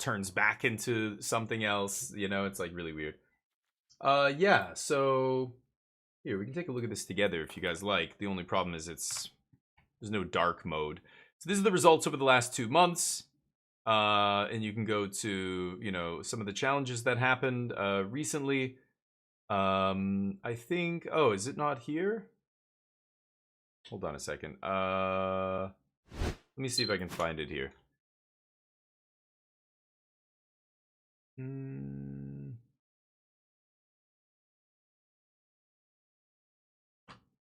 turns back into something else. You know, it's like really weird. Yeah. So here we can take a look at this together if you guys like. The only problem is there's no dark mode. So this is the results over the last 2 months. And you can go to, you know, some of the challenges that happened recently. I think, oh, is it not here? Hold on a second. Let me see if I can find it here.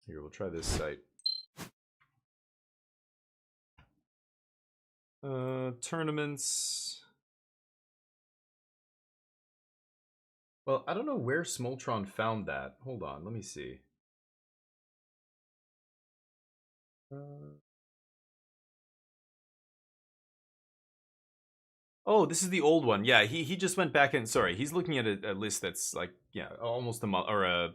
Here, we'll try this site. Tournaments. Well, I don't know where Smoltron found that. Hold on, let me see. Oh, this is the old one. Yeah, he just went back and sorry, he's looking at a list that's like yeah, almost a month or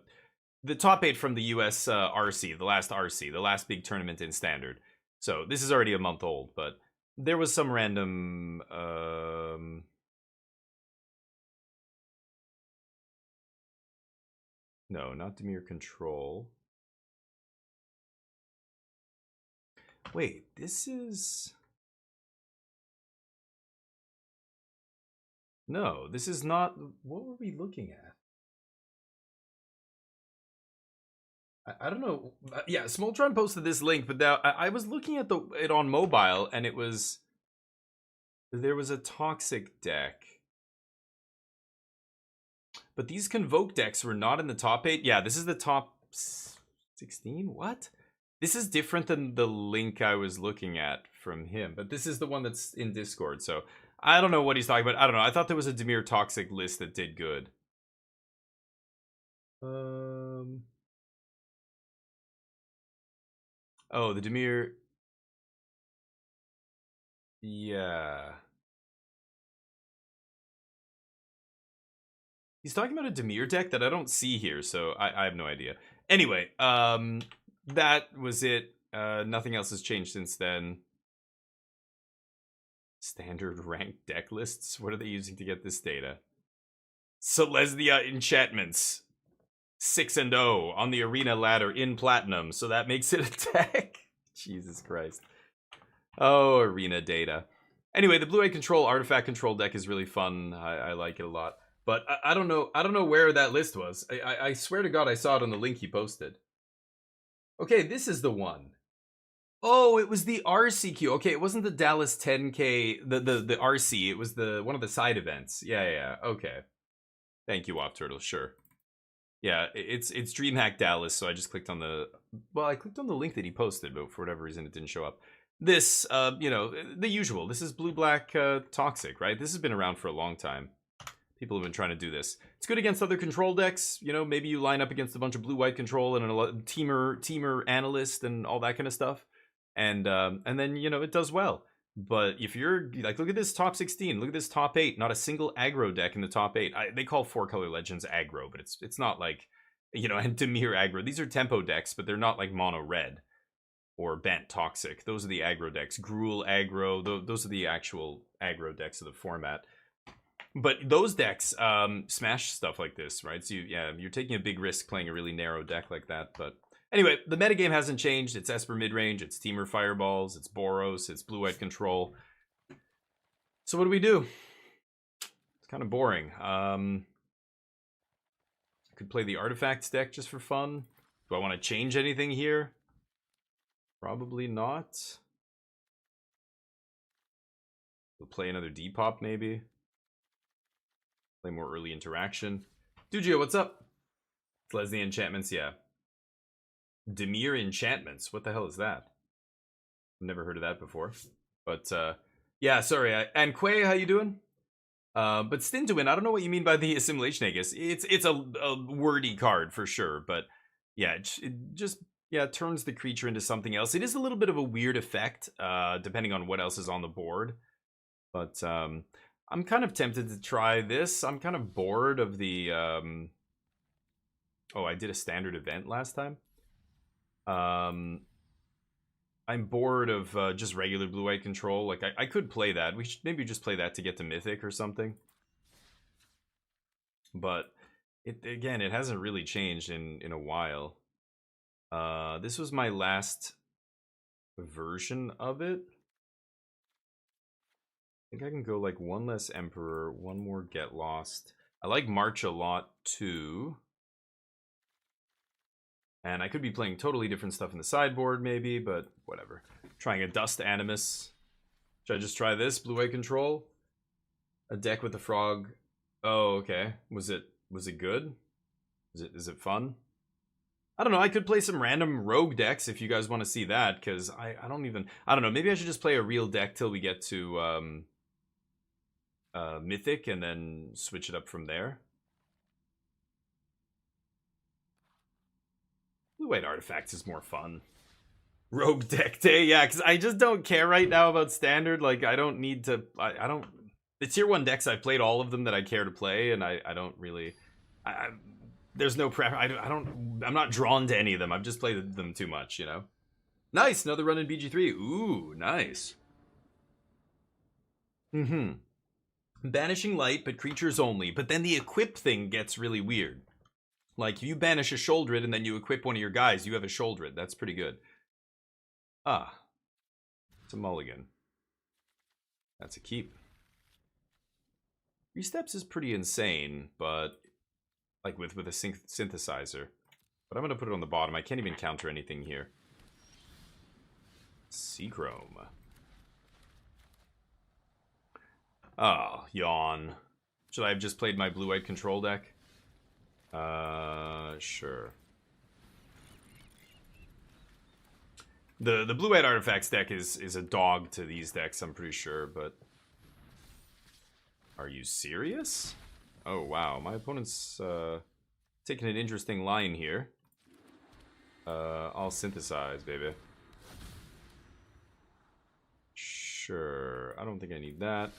the top 8 from the US RC, the last RC, the last big tournament in standard. So this is already a month old, but there was some random no, not Demir Control. Wait, this is no, this is not. What were we looking at? I don't know. Yeah, Smoltron posted this link, but now I was looking at it on mobile, and it was there was a toxic deck, but these Convoke decks were not in the top 8. Yeah, this is the top 16. What? This is different than the link I was looking at from him, but this is the one that's in Discord. So I don't know what he's talking about. I don't know. I thought there was a Demir toxic list that did good. Oh, the Demir. Yeah. He's talking about a Demir deck that I don't see here, so I have no idea. Anyway, that was it. Nothing else has changed since then. Standard ranked deck lists? What are they using to get this data? Selesnya enchantments. 6-0 on the arena ladder in platinum, so that makes it a deck. Jesus Christ. Oh, arena data. Anyway, the blue-eyed control artifact control deck is really fun. I like it a lot. But I don't know. I don't know where that list was. I swear to God, I saw it on the link he posted. Okay, this is the one. Oh, it was the RCQ. Okay, it wasn't the Dallas 10K, the RC. It was the one of the side events. Yeah. Okay. Thank you, Wop Turtle. Sure. Yeah, it's DreamHack Dallas. So I just clicked on the I clicked on the link that he posted, but for whatever reason it didn't show up. This, you know, the usual. This is blue black toxic, right? This has been around for a long time. People have been trying to do this. It's good against other control decks. You know, maybe you line up against a bunch of blue-white control and a teamer analyst and all that kind of stuff, and then you know it does well. But if you're like, look at this top 16, look at this top 8. Not a single aggro deck in the top 8. They call 4-color legends aggro, but it's not like, you know, and Demir aggro. These are tempo decks, but they're not like mono red or bent toxic. Those are the aggro decks. Gruul aggro. Those are the actual aggro decks of the format. But those decks smash stuff like this, right? So you're taking a big risk playing a really narrow deck like that. But anyway, the metagame hasn't changed. It's Esper midrange, it's Teamer Fireballs, it's Boros, it's blue-white control. So what do? It's kind of boring. I could play the Artifacts deck just for fun. Do I want to change anything here? Probably not. We'll play another Depop maybe. Play more early interaction. Dugio, what's up? Leslie enchantments, yeah. Demir enchantments. What the hell is that? I've never heard of that before. But yeah, sorry. And Quay, how you doing? But Stintuin, I don't know what you mean by the assimilation Aegis. It's a wordy card for sure, but yeah, it just turns the creature into something else. It is a little bit of a weird effect, depending on what else is on the board. But I'm kind of tempted to try this. I'm kind of bored of the I did a standard event last time. I I'm bored of just regular blue-white control. Like, I could play that. We should maybe just play that to get to Mythic or something. But, again, it hasn't really changed in a while. This was my last version of it. I think I can go, like, one less Emperor, one more Get Lost. I like March a lot, too. And I could be playing totally different stuff in the sideboard, maybe, but whatever. Trying a Dust Animus. Should I just try this? Blue-white control? A deck with a frog. Oh, okay. Was it good? Is it fun? I don't know. I could play some random rogue decks if you guys want to see that, because I don't know. Maybe I should just play a real deck till we get to Mythic and then switch it up from there. Blue-white artifacts is more fun. Rogue deck day, yeah, because I just don't care right now about standard. Like, I don't need to. I don't. The tier 1 decks, I've played all of them that I care to play, and I don't really. There's no I'm not drawn to any of them. I've just played them too much, you know. Nice, another run in BG3. Ooh, nice. Banishing light, but creatures only. But then the equip thing gets really weird. Like, you banish a Sholdred and then you equip one of your guys, you have a Sholdred. That's pretty good. Ah. It's a mulligan. That's a keep. 3 steps is pretty insane, but... like, with a synthesizer. But I'm going to put it on the bottom. I can't even counter anything here. Seachrome. Oh, yawn. Should I have just played my blue-white control deck? Sure. The blue-white artifacts deck is a dog to these decks, I'm pretty sure, but... are you serious? Oh, wow. My opponent's taking an interesting line here. I'll synthesize, baby. Sure. I don't think I need that.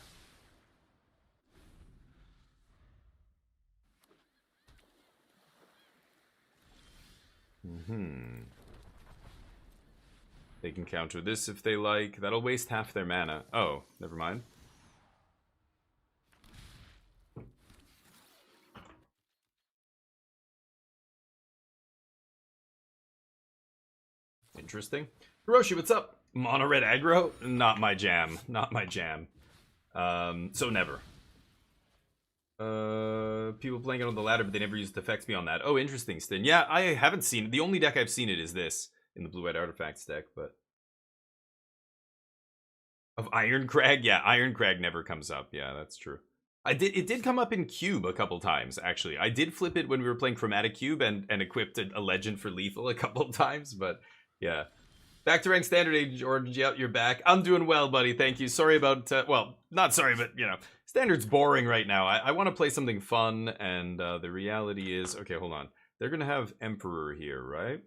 They can counter this if they like. That'll waste half their mana. Oh, never mind. Interesting. Hiroshi, what's up? Mono red aggro? Not my jam. Not my jam. So never. People playing it on the ladder, but they never used effects beyond that. Oh, interesting, Stin. Yeah, I haven't seen it. The only deck I've seen it is this in the blue-white artifacts deck, but of Ironcrag, yeah, Ironcrag never comes up. Yeah, that's true. It did come up in Cube a couple times, actually. I did flip it when we were playing Chromatic Cube and equipped a legend for lethal a couple times, but yeah. Back to rank standard age, Orange. Yep, you're back. I'm doing well, buddy. Thank you. Sorry about, well, not sorry, but, you know, standard's boring right now. I want to play something fun, and the reality is, okay, hold on. They're going to have Emperor here, right?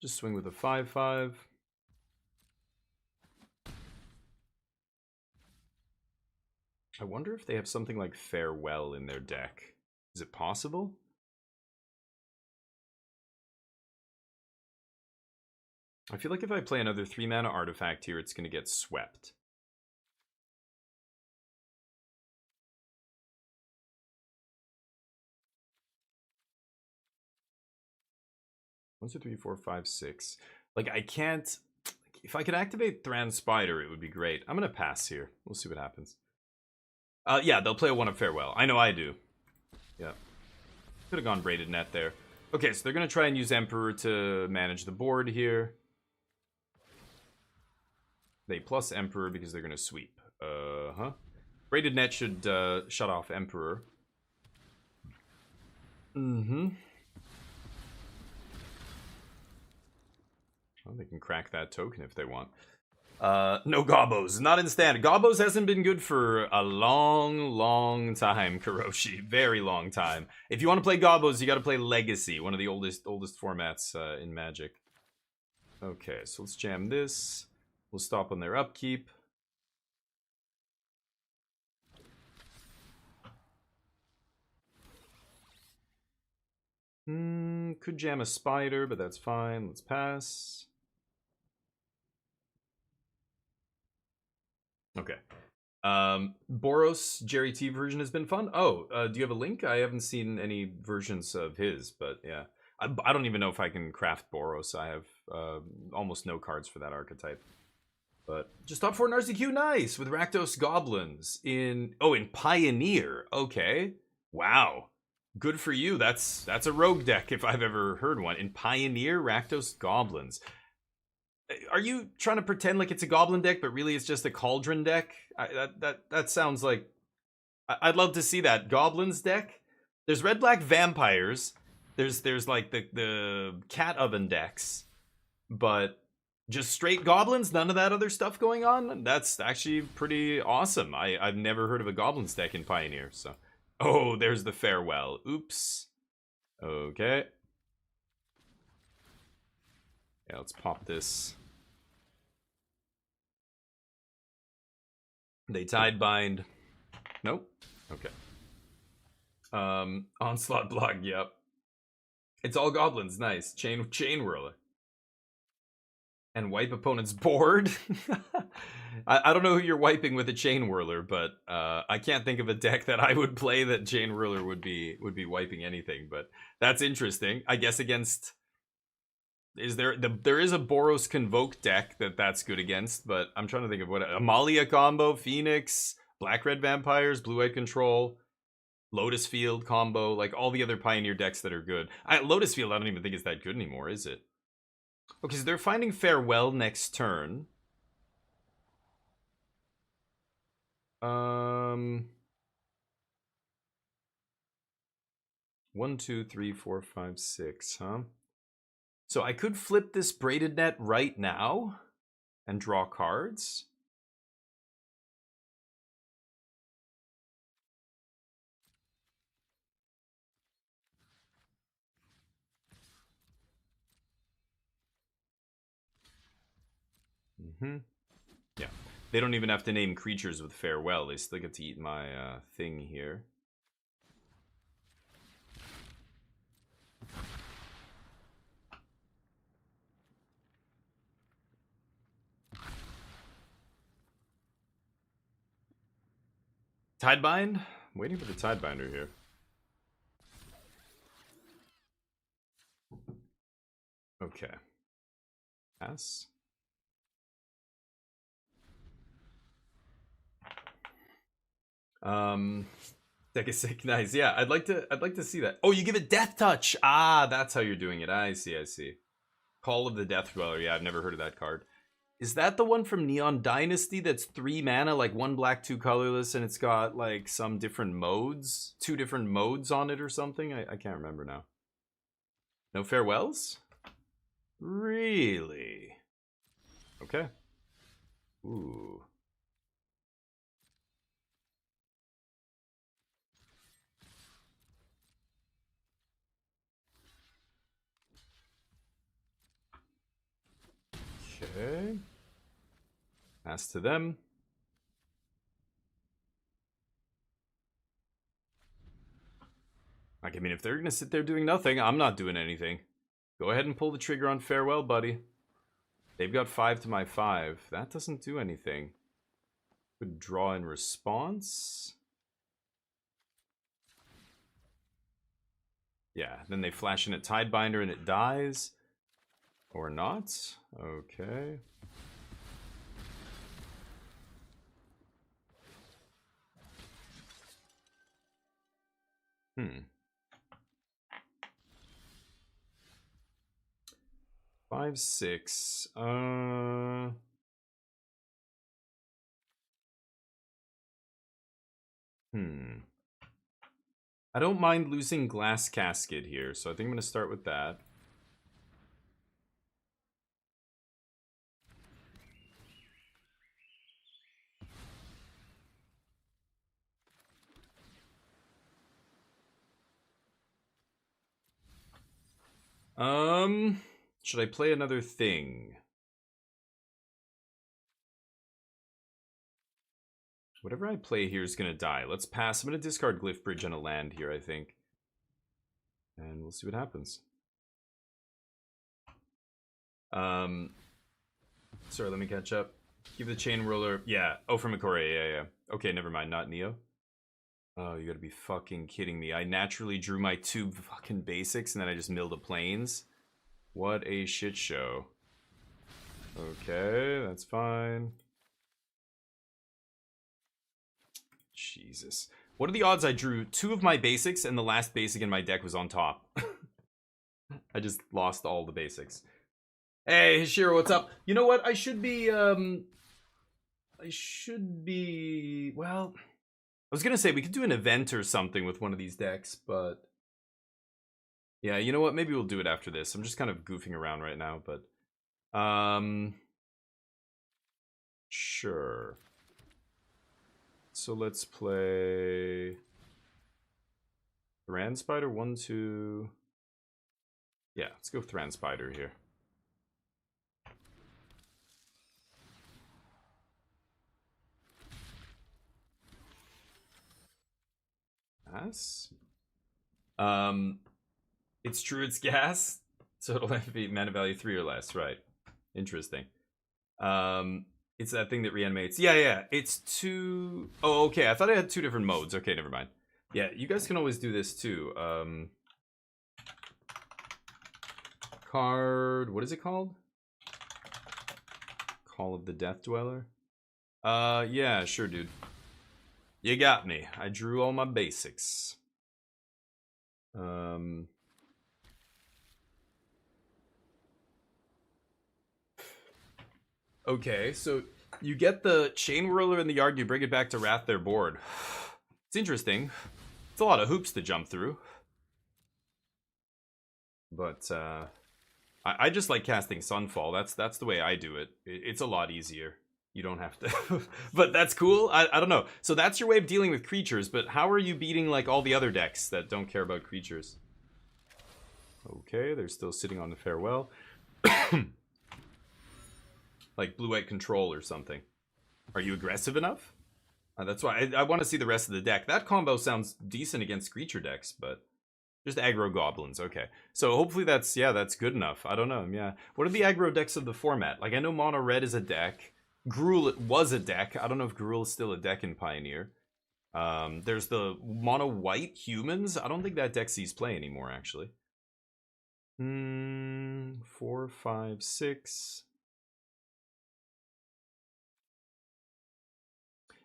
Just swing with a 5/5. I wonder if they have something like Farewell in their deck. Is it possible? I feel like if I play another 3-mana artifact here, it's going to get swept. One, two, three, four, five, six. Like, I can't... if I could activate Thran Spider, it would be great. I'm going to pass here. We'll see what happens. Yeah, they'll play a 1 of Farewell. I know I do. Yeah. Could have gone Braided Net there. Okay, so they're going to try and use Emperor to manage the board here. They plus Emperor because they're going to sweep. Braided Net should shut off Emperor. Well, they can crack that token if they want. No Gobos. Not in standard. Gobos hasn't been good for a long time, Kuroshi. Very long time. If you want to play Gobos, you got to play Legacy, one of the oldest formats in Magic. Okay, so let's jam this. We'll stop on their upkeep. could jam a spider, but that's fine. Let's pass. Okay. Boros Jerry T version has been fun. Oh, do you have a link? I haven't seen any versions of his, but yeah. I don't even know if I can craft Boros. I have almost no cards for that archetype. But just top 4 in RCQ, nice! With Rakdos Goblins in Pioneer. Okay. Wow. Good for you. That's a rogue deck if I've ever heard one. In Pioneer, Rakdos Goblins. Are you trying to pretend like it's a goblin deck, but really it's just a cauldron deck? That sounds like... I'd love to see that. Goblins deck? There's red-black vampires. There's like the cat oven decks. But just straight goblins? None of that other stuff going on? That's actually pretty awesome. I've never heard of a goblins deck in Pioneer, so... Oh, there's the farewell. Oops. Okay. Yeah, let's pop this. They tide bind. Nope. Okay. Onslaught block, yep. It's all goblins, nice. Chain whirler. And wipe opponent's board. I don't know who you're wiping with a chain whirler, but I can't think of a deck that I would play that chain whirler would be wiping anything. But that's interesting. I guess against there is a Boros Convoke deck that's good against, but I'm trying to think of what Amalia combo, Phoenix, black red vampires, blue white control, Lotus Field combo, like all the other Pioneer decks that are good. Lotus Field I don't even think is that good anymore, is it? Okay, so they're finding farewell next turn. 1, 2, 3, 4, 5, 6, huh? So I could flip this braided net right now and draw cards. Yeah. They don't even have to name creatures with farewell. They still get to eat my thing here. Tidebind? I'm waiting for the Tidebinder here. Okay. Pass. Deck is sick, nice. Yeah, I'd like to see that. Oh, you give it Death Touch. Ah, that's how you're doing it. I see. Call of the Death Dweller. Yeah, I've never heard of that card. Is that the one from Neon Dynasty that's 3 mana, like 1 black, 2 colorless, and it's got like some different modes? 2 different modes on it or something? I can't remember now. No farewells? Really? Okay. Ooh. Okay. Pass to them. Like, I mean, if they're gonna sit there doing nothing, I'm not doing anything. Go ahead and pull the trigger on farewell, buddy. They've got 5 to my 5. That doesn't do anything. Could draw in response. Yeah, then they flash in a Tidebinder and it dies. Or not. Okay. Hmm. 5, 6. I don't mind losing Glass Casket here, so I think I'm going to start with that. Should I play another thing? Whatever I play here is going to die. Let's pass. I'm going to discard Glyph Bridge on a land here, I think. And we'll see what happens. Sorry, let me catch up. Give the chain roller. Yeah. Oh, from Ikore. Yeah. Okay, never mind. Not Neo. Oh, you gotta be fucking kidding me. I naturally drew my 2 fucking basics and then I just milled a planes. What a shit show. Okay, that's fine. Jesus. What are the odds I drew 2 of my basics and the last basic in my deck was on top? I just lost all the basics. Hey, Hishiro, what's up? You know what? I should be, well, I was gonna say we could do an event or something with one of these decks, but yeah, you know what? Maybe we'll do it after this. I'm just kind of goofing around right now, but sure. So let's play Thran Spider 1, 2. Yeah, let's go Thran Spider here. Gas? It's true it's gas, so it'll have to be mana value 3 or less, right? Interesting. It's that thing that reanimates. Yeah, it's 2... Oh, okay, I thought I had 2 different modes. Okay, never mind. Yeah, you guys can always do this too. Card... What is it called? Call of the Death Dweller? Yeah, sure, dude. You got me. I drew all my basics. Okay, so you get the Chain Whirler in the yard, you bring it back to Wrath their board. It's interesting. It's a lot of hoops to jump through. But, I just like casting Sunfall. That's the way I do it. It's a lot easier. You don't have to. But that's cool. I don't know. So that's your way of dealing with creatures, but how are you beating, like, all the other decks that don't care about creatures? Okay, they're still sitting on the Farewell. Like Blue-White Control or something. Are you aggressive enough? That's why I want to see the rest of the deck. That combo sounds decent against creature decks, but just aggro goblins. Okay, so hopefully that's good enough. I don't know. Yeah, what are the aggro decks of the format? Like I know Mono Red is a deck. Gruul was a deck. I don't know if Gruul is still a deck in Pioneer. There's the Mono White Humans. I don't think that deck sees play anymore, actually. 4, 5, 6.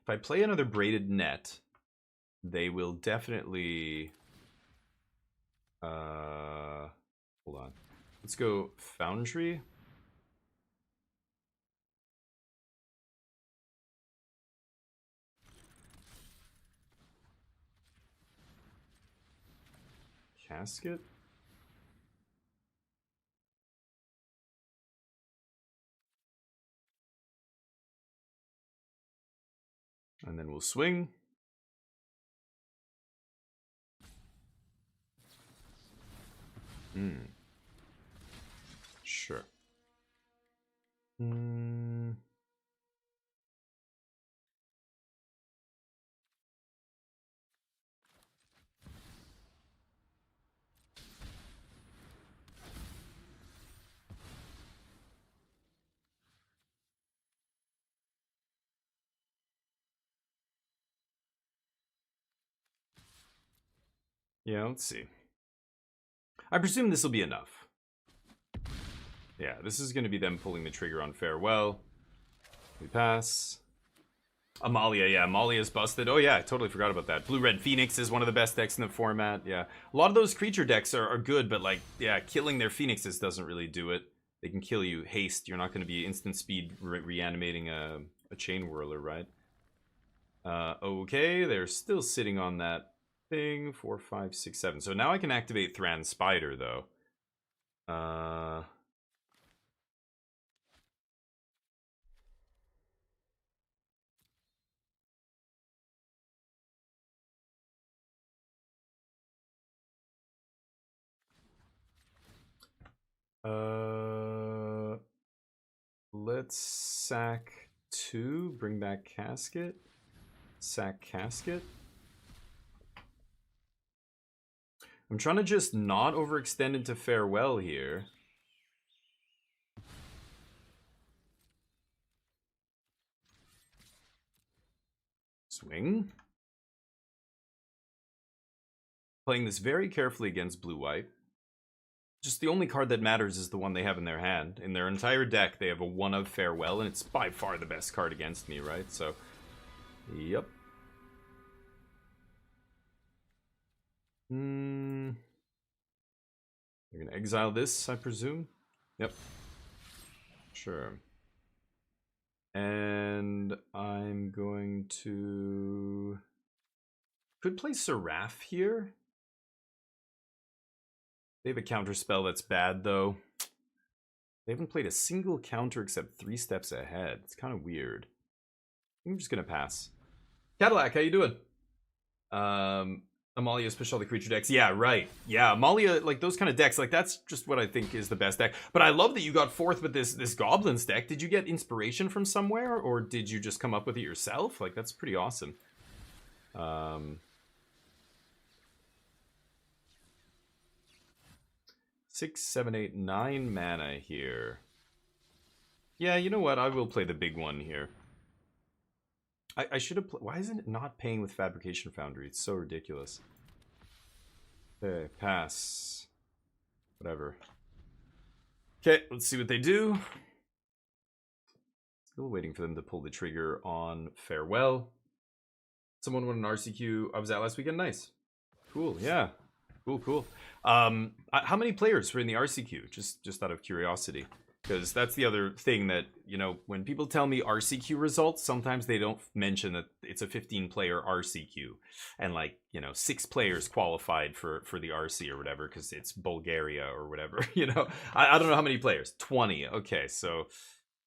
If I play another Braided Net, they will definitely... hold on. Let's go Foundry. Casket. And then we'll swing. Sure. Yeah, let's see. I presume this will be enough. Yeah, this is going to be them pulling the trigger on Farewell. We pass. Amalia, yeah, Amalia's busted. Oh yeah, I totally forgot about that. Blue-Red Phoenix is one of the best decks in the format, yeah. A lot of those creature decks are good, but like, yeah, killing their Phoenixes doesn't really do it. They can kill you haste. You're not going to be instant speed reanimating a Chain Whirler, right? Okay, they're still sitting on that thing. 4, 5, 6, 7. So now I can activate Thran Spider, though. Let's sack 2, bring back Casket. Sack Casket. I'm trying to just not overextend into Farewell here. Swing. Playing this very carefully against blue-white. Just the only card that matters is the one they have in their hand. In their entire deck, they have a 1 of Farewell, and it's by far the best card against me, right? So, yep. They're gonna exile this, I presume? Yep. Sure. And I'm going to... Could play Seraph here. They have a counter spell that's bad, though. They haven't played a single counter except 3 steps ahead. It's kind of weird. I'm just gonna pass. Cadillac, how you doing? Amalia Special Creature decks. Yeah, right. Yeah, Amalia, like those kind of decks, like that's just what I think is the best deck. But I love that you got 4th with this Goblins deck. Did you get inspiration from somewhere, or did you just come up with it yourself? Like, that's pretty awesome. 6, 7, 8, 9 mana here. Yeah, you know what? I will play the big one here. I should have... Why isn't it not paying with Fabrication Foundry? It's so ridiculous. Okay, pass. Whatever. Okay, let's see what they do. Still waiting for them to pull the trigger on Farewell. Someone won an RCQ. I was at last weekend. Nice. Cool, yeah. Cool. How many players were in the RCQ? Just out of curiosity. Because that's the other thing that, you know, when people tell me RCQ results, sometimes they don't mention that it's a 15-player RCQ. And, like, you know, 6 players qualified for the RC or whatever, because it's Bulgaria or whatever, you know. I don't know how many players. 20. Okay, so,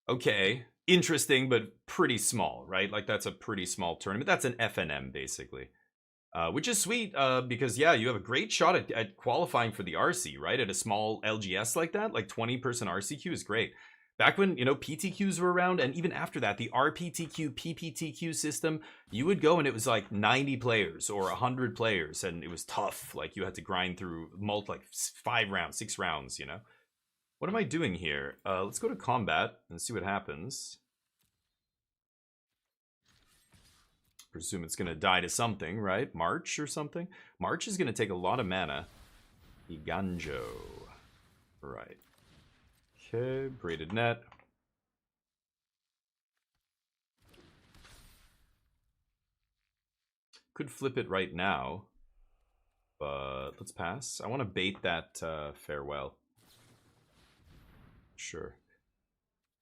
okay. Interesting, but pretty small, right? Like, that's a pretty small tournament. That's an FNM, basically. Which is sweet, because, yeah, you have a great shot at qualifying for the RC, right? At a small LGS like that, like 20-person RCQ is great. Back when, you know, PTQs were around, and even after that, the RPTQ, PPTQ system, you would go and it was like 90 players or 100 players, and it was tough. Like, you had to grind through like 5 rounds, 6 rounds, you know? What am I doing here? Let's go to combat and see what happens. Presume it's going to die to something, right? March or something? March is going to take a lot of mana. Iganjo. Right. Okay, Braided Net. Could flip it right now. But let's pass. I want to bait that Farewell. Sure.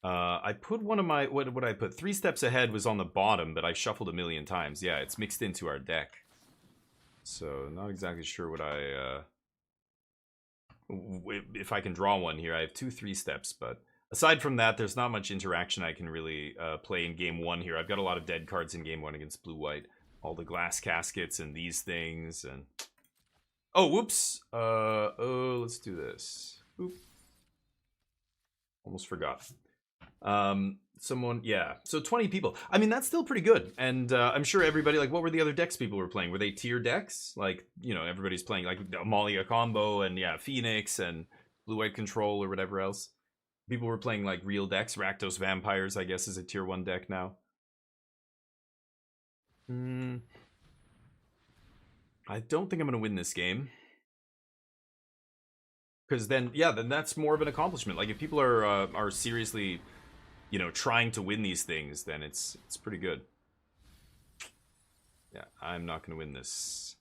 I put one of my... What I put? 3 steps ahead was on the bottom, but I shuffled a million times. Yeah, it's mixed into our deck. So, not exactly sure what I... if I can draw one here. I have 2 3 steps, but... Aside from that, there's not much interaction I can really play in game 1 here. I've got a lot of dead cards in game 1 against blue-white. All the glass caskets and these things, and... Oh, whoops! Oh, let's do this. Oop. Almost forgot. Someone, yeah, so 20 people. I mean, that's still pretty good. And I'm sure everybody, like, what were the other decks people were playing? Were they tier decks? Like, you know, everybody's playing like the Amalia combo and, yeah, Phoenix and blue-white control or whatever else. People were playing like real decks. Rakdos Vampires, I guess, is a tier 1 deck now. I don't think I'm gonna win this game. Because then, yeah, then that's more of an accomplishment. Like, if people are seriously, you know, trying to win these things, then it's pretty good. Yeah, I'm not going to win this.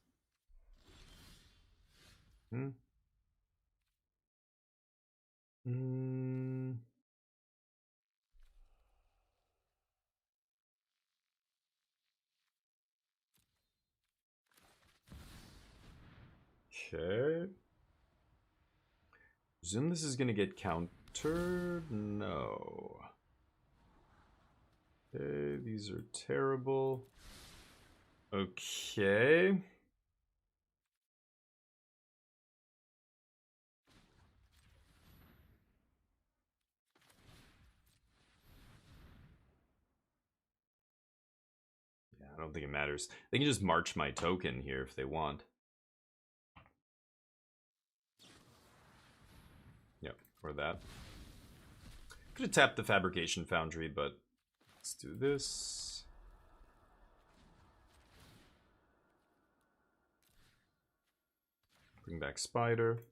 Okay. Presume this is going to get countered? No. Okay, these are terrible. Okay. Yeah, I don't think it matters. They can just march my token here if they want. Yep, or that. Could have tapped the Fabrication Foundry, but let's do this. Bring back Spider.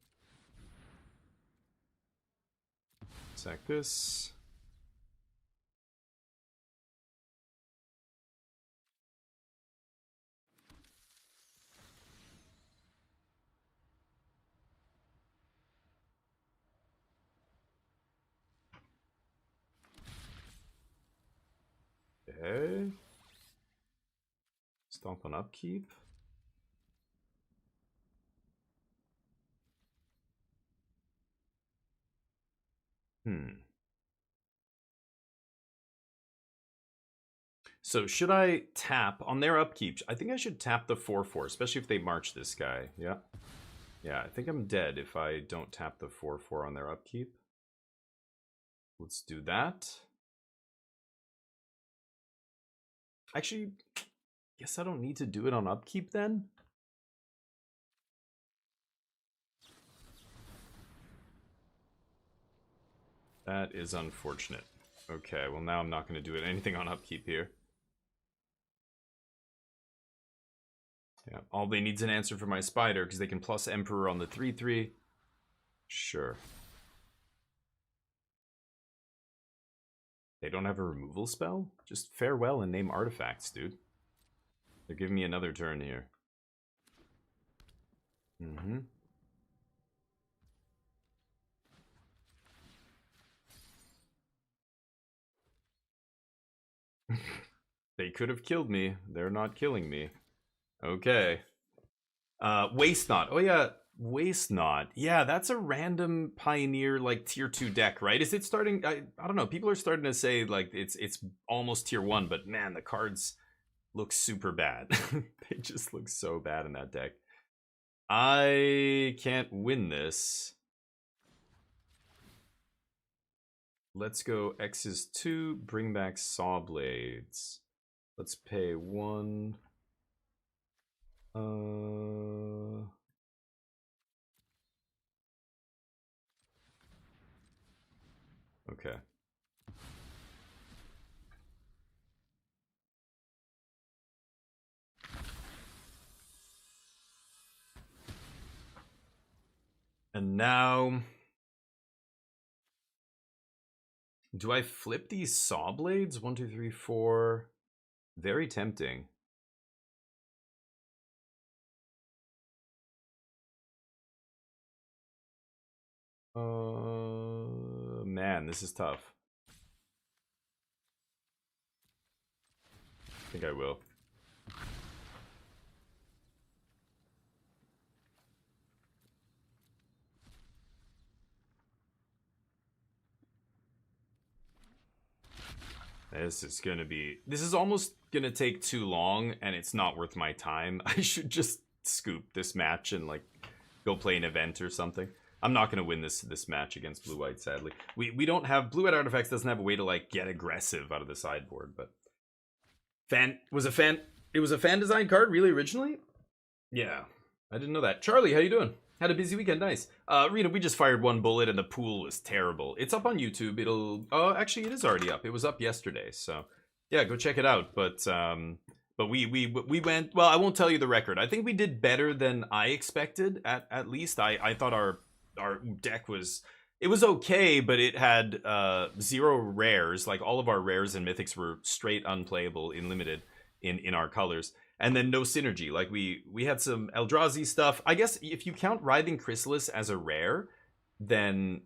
Sack this. Okay. Stomp on upkeep. So should I tap on their upkeep? I think I should tap the 4/4, especially if they march this guy. Yeah. Yeah, I think I'm dead if I don't tap the 4/4 on their upkeep. Let's do that. Actually, guess I don't need to do it on upkeep then. That is unfortunate. Okay, well now I'm not going to do anything on upkeep here. Yeah, all they need is an answer for my Spider, because they can plus Emperor on the 3/3. Sure. They don't have a removal spell? Just farewell and name artifacts, dude. They're giving me another turn here. Mm-hmm. They could have killed me. They're not killing me. Okay. Waste Not. Oh yeah, Waste Not. Yeah, that's a random Pioneer like tier 2 deck, right? Is it starting? I don't know. People are starting to say like it's almost tier 1, but man, the cards look super bad. They just look so bad in that deck. I can't win this. Let's go X's 2, bring back Saw Blades. Let's pay 1. Okay. And now, do I flip these Saw Blades? 1, 2, 3, 4. Very tempting. Man, this is tough. I think I will. This is almost gonna take too long, and it's not worth my time. I should just scoop this match and like go play an event or something. I'm not gonna win this match against Blue White, sadly. We don't have Blue White Artifacts doesn't have a way to like get aggressive out of the sideboard, but it was a fan design card, really, originally? Yeah. I didn't know that. Charlie, how you doing? Had a busy weekend, nice. Rita, we just fired one bullet and the pool was terrible. It's up on YouTube. Actually it is already up. It was up yesterday, so yeah, go check it out. But we went, well, I won't tell you the record. I think we did better than I expected, at least. I thought our deck was okay, but it had 0 rares. Like all of our rares and mythics were straight unplayable in limited in our colors. And then no synergy. Like we had some Eldrazi stuff. I guess if you count Writhing Chrysalis as a rare, then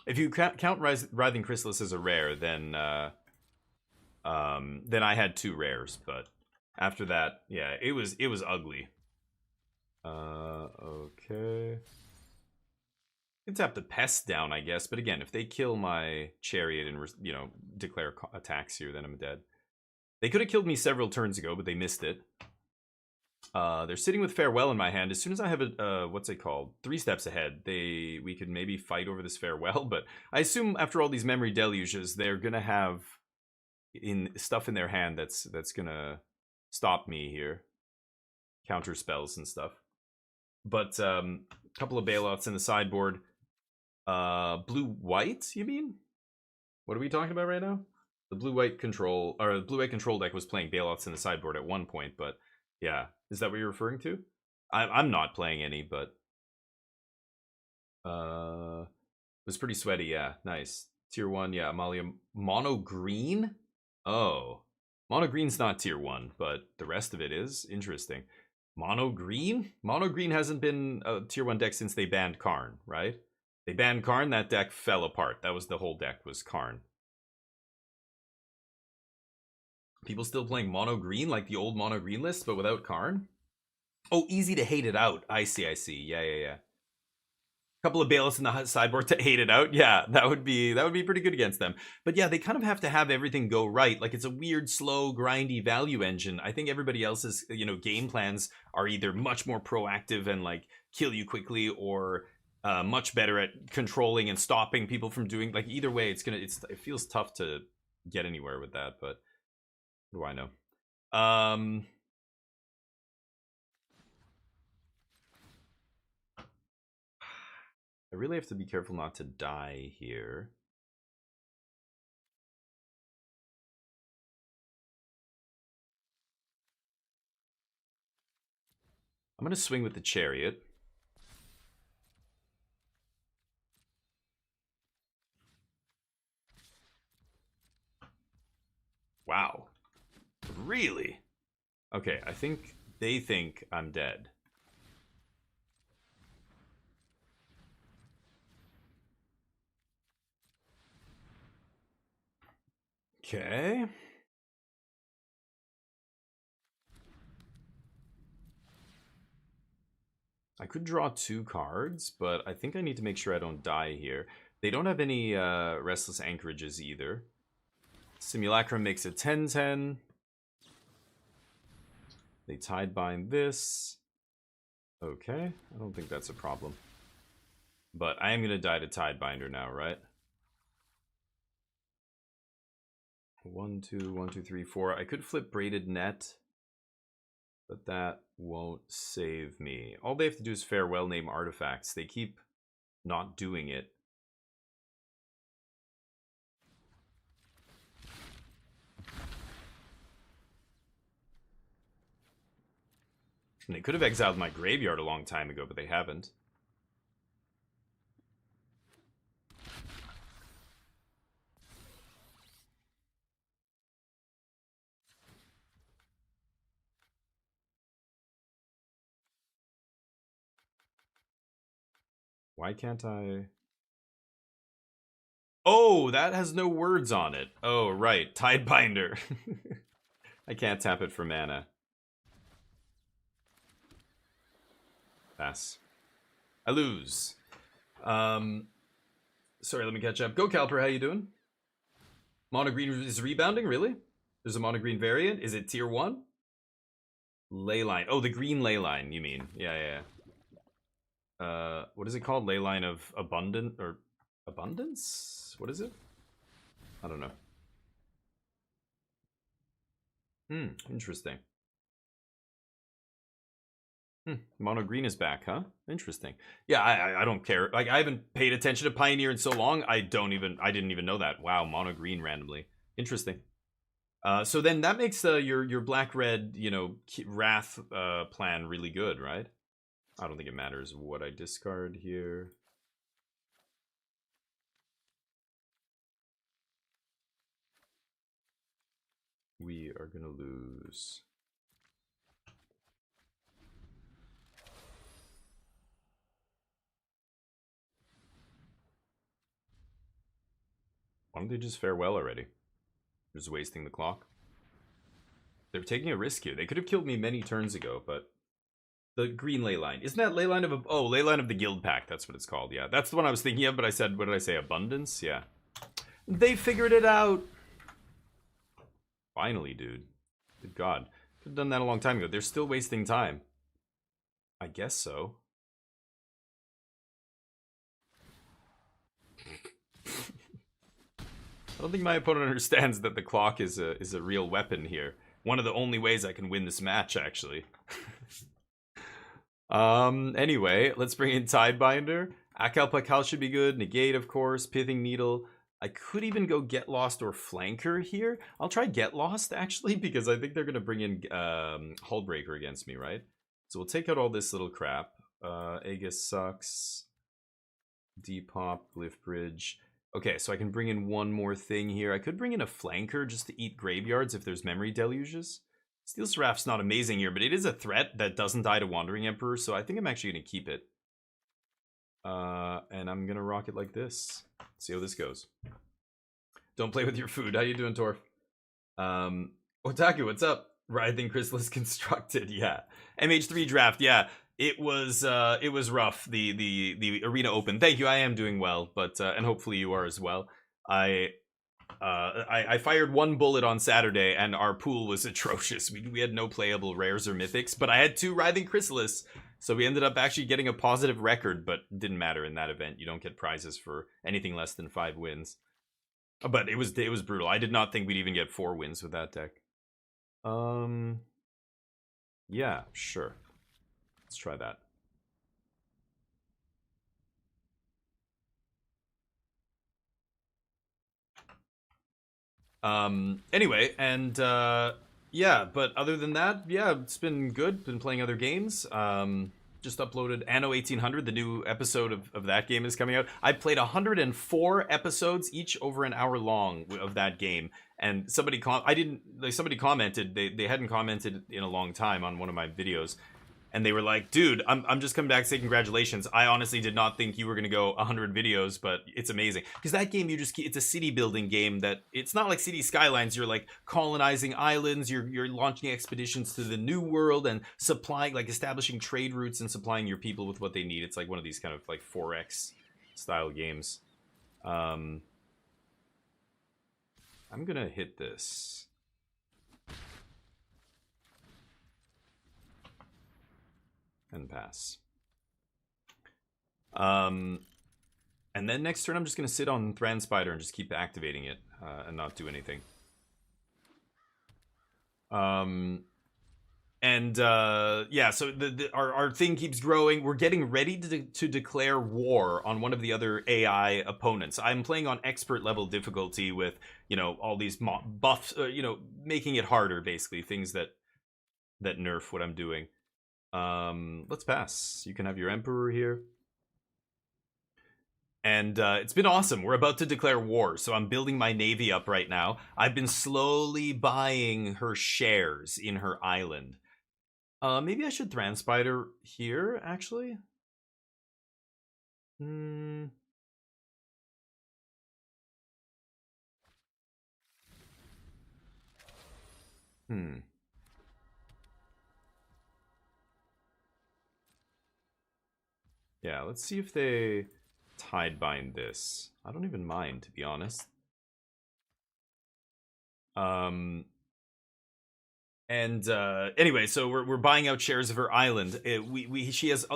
if you count Writhing Chrysalis as a rare, then I had 2 rares, but after that, yeah, it was ugly. Okay. You can tap the Pest down, I guess, but again, if they kill my Chariot and, you know, declare attacks here, then I'm dead. They could have killed me several turns ago, but they missed it. They're sitting with Farewell in my hand. As soon as I have a, what's it called? 3 steps ahead, we could maybe fight over this Farewell, but I assume after all these Memory Deluges, they're gonna have stuff in their hand that's gonna stop me here. Counter spells and stuff. But a couple of bailouts in the sideboard. Blue-white, you mean? What are we talking about right now? The blue-white control, or the blue-white control deck was playing bailouts in the sideboard at one point, but yeah. Is that what you're referring to? I'm not playing any, but it was pretty sweaty, yeah. Nice. Tier 1, yeah, Amalia. Mono green? Oh. Mono green's not tier 1, but the rest of it is. Interesting. Mono green? Mono green hasn't been a tier 1 deck since they banned Karn, right? They banned Karn, that deck fell apart. That was the whole deck, was Karn. People still playing mono green, like the old mono green list, but without Karn? Oh, easy to hate it out. I see. Yeah. Couple of bailouts in the sideboard to hate it out. Yeah, that would be pretty good against them. But yeah, they kind of have to have everything go right. Like, it's a weird, slow, grindy value engine. I think everybody else's, game plans are either much more proactive and like kill you quickly, or much better at controlling and stopping people from doing, like, either way it feels tough to get anywhere with that, but what do I know? I really have to be careful not to die here. I'm gonna swing with the chariot. Wow. Really? Okay, I think they think I'm dead. Okay. I could draw 2 cards, but I think I need to make sure I don't die here. They don't have any Restless Anchorages either. Simulacrum makes it 10-10. They Tidebind this. Okay, I don't think that's a problem. But I am going to die to Tidebinder now, right? 1, 2, 1, 2, 3, 4. I could flip Braided Net, but that won't save me. All they have to do is Farewell Name artifacts. They keep not doing it. And they could have exiled my graveyard a long time ago, but they haven't. Why can't I? Oh, that has no words on it. Oh, right. Tidebinder. I can't tap it for mana. Pass. I lose. Sorry, let me catch up. Go, Calper. How you doing? Mono green is rebounding? Really? There's a mono green variant? Is it tier 1? Leyline. Oh, the green Leyline, you mean. Yeah. What is it called? Leyline of Abundant, or Abundance? What is it? I don't know. Interesting. Mono green is back, huh? Interesting. Yeah, I don't care. Like, I haven't paid attention to Pioneer in so long. I didn't even know that. Wow, mono green randomly. Interesting. So then that makes your black red, Wrath plan really good, right? I don't think it matters what I discard here. We are gonna lose. Why don't they just farewell already? They're just wasting the clock. They're taking a risk here. They could have killed me many turns ago, but the green Leyline. Isn't that Leyline of Leyline of the Guild Pack? That's what it's called. Yeah, that's the one I was thinking of, but I said, what did I say? Abundance? Yeah. They figured it out. Finally, dude. Good God. Could have done that a long time ago. They're still wasting time. I guess so. I don't think my opponent understands that the clock is a real weapon here. One of the only ways I can win this match, actually. Anyway, let's bring in Tidebinder. Akal Pakal should be good. Negate, of course. Pithing Needle. I could even go Get Lost or Flanker here. I'll try Get Lost, actually, because I think they're going to bring in Hullbreaker against me, right? So we'll take out all this little crap. Aegis sucks. Depop, Glyph Bridge. Okay, so I can bring in one more thing here. I could bring in a Flanker just to eat graveyards if there's memory deluges. Steel Seraph's not amazing here, but it is a threat that doesn't die to Wandering Emperor, so I think I'm actually going to keep it. And I'm going to rock it like this. See how this goes. Don't play with your food. How you doing, Torf? Otaku, what's up? Writhing Chrysalis Constructed, yeah. MH3 draft, yeah. It was rough, the Arena Open. Thank you, I am doing well, but and hopefully you are as well. I fired one bullet on Saturday, and our pool was atrocious. We had no playable rares or mythics, but I had 2 Writhing Chrysalis, so we ended up actually getting a positive record, but it didn't matter in that event. You don't get prizes for anything less than 5 wins. But it was brutal. I did not think we'd even get 4 wins with that deck. Yeah, sure. Let's try that. Anyway, and yeah, but other than that, yeah, it's been good. Been playing other games. Just uploaded Anno 1800. The new episode of that game is coming out. I played 104 episodes, each over an hour long of that game. And somebody commented, they hadn't commented in a long time on one of my videos. And they were like, dude, I'm just coming back to say congratulations. I honestly did not think you were going to go 100 videos, but it's amazing. Because that game, it's a city building game that, it's not like City Skylines. You're like colonizing islands, you're launching expeditions to the new world and supplying, like establishing trade routes and supplying your people with what they need. It's like one of these kind of like 4X style games. I'm going to hit this. And pass. And then next turn I'm just going to sit on Thran Spider and just keep activating it and not do anything. Yeah, so our thing keeps growing. We're getting ready to declare war on one of the other AI opponents. I'm playing on expert level difficulty with, you know, all these buffs, you know, making it harder, basically, things that nerf what I'm doing. Let's pass. You can have your Emperor here. And it's been awesome. We're about to declare war, so I'm building my navy up right now. I've been slowly buying her shares in her island. Maybe I should Thran Spider here, actually. Hmm. Yeah, let's see if they Tidebind this. I don't even mind, to be honest. Anyway, so we're buying out shares of her island. She has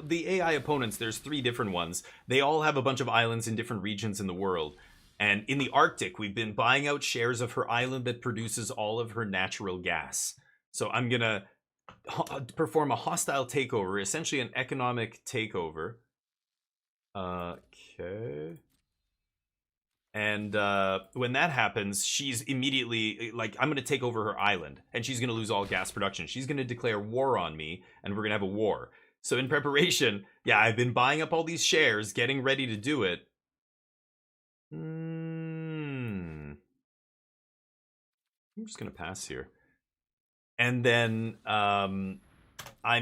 the AI opponents. There's 3 different ones. They all have a bunch of islands in different regions in the world. And in the Arctic, we've been buying out shares of her island that produces all of her natural gas. So I'm gonna perform a hostile takeover, essentially an economic takeover. Okay. And when that happens, she's immediately like, I'm going to take over her island, and she's going to lose all gas production. She's going to declare war on me, and we're going to have a war. So in preparation, yeah, I've been buying up all these shares, getting ready to do it. I'm just going to pass here. And then I'm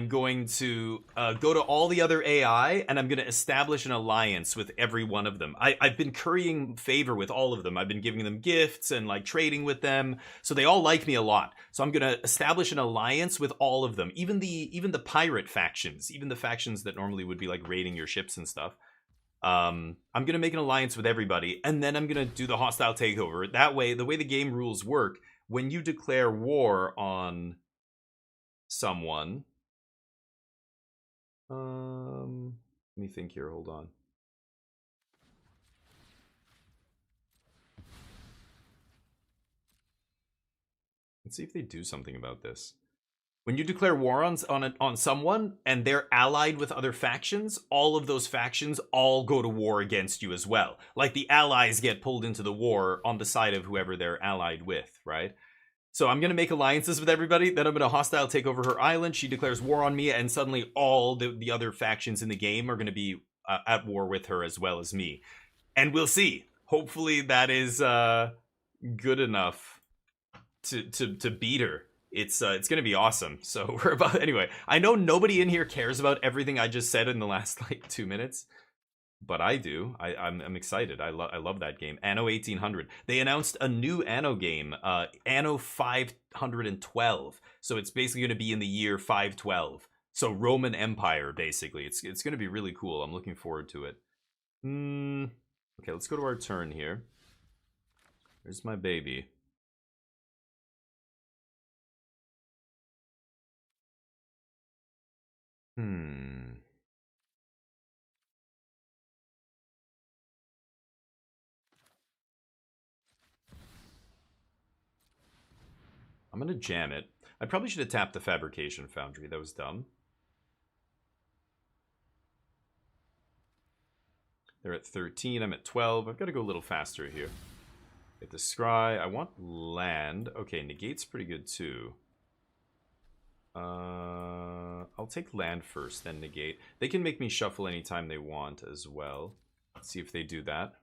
going to go to all the other AI, and I'm going to establish an alliance with every one of them. I've been currying favor with all of them. I've been giving them gifts and like trading with them, so they all like me a lot. So I'm going to establish an alliance with all of them, even the pirate factions, even the factions that normally would be like raiding your ships and stuff. I'm going to make an alliance with everybody, and then I'm going to do the hostile takeover. That way, the way the game rules work, when you declare war on someone, let me think here, hold on. Let's see if they do something about this. When you declare war on someone and they're allied with other factions, all of those factions all go to war against you as well. Like the allies get pulled into the war on the side of whoever they're allied with, right? So I'm going to make alliances with everybody, then I'm going to hostile take over her island, she declares war on me, and suddenly all the other factions in the game are going to be at war with her as well as me. And we'll see. Hopefully that is good enough to beat her. It's gonna be awesome. So we're about anyway. I know nobody in here cares about everything I just said in the last like 2 minutes, but I do. I'm excited. I love that game. Anno 1800. They announced a new Anno game, Anno 512. So it's basically gonna be in the year 512. So Roman Empire, basically. It's gonna be really cool. I'm looking forward to it. Okay, let's go to our turn here. There's my baby. I'm gonna jam it. I probably should have tapped the Fabrication Foundry. That was dumb. They're at 13. I'm at 12. I've got to go a little faster here. Get the scry. I want land. Okay, negate's pretty good too. I'll take land first, then negate. They can make me shuffle anytime they want as well. Let's see if they do that.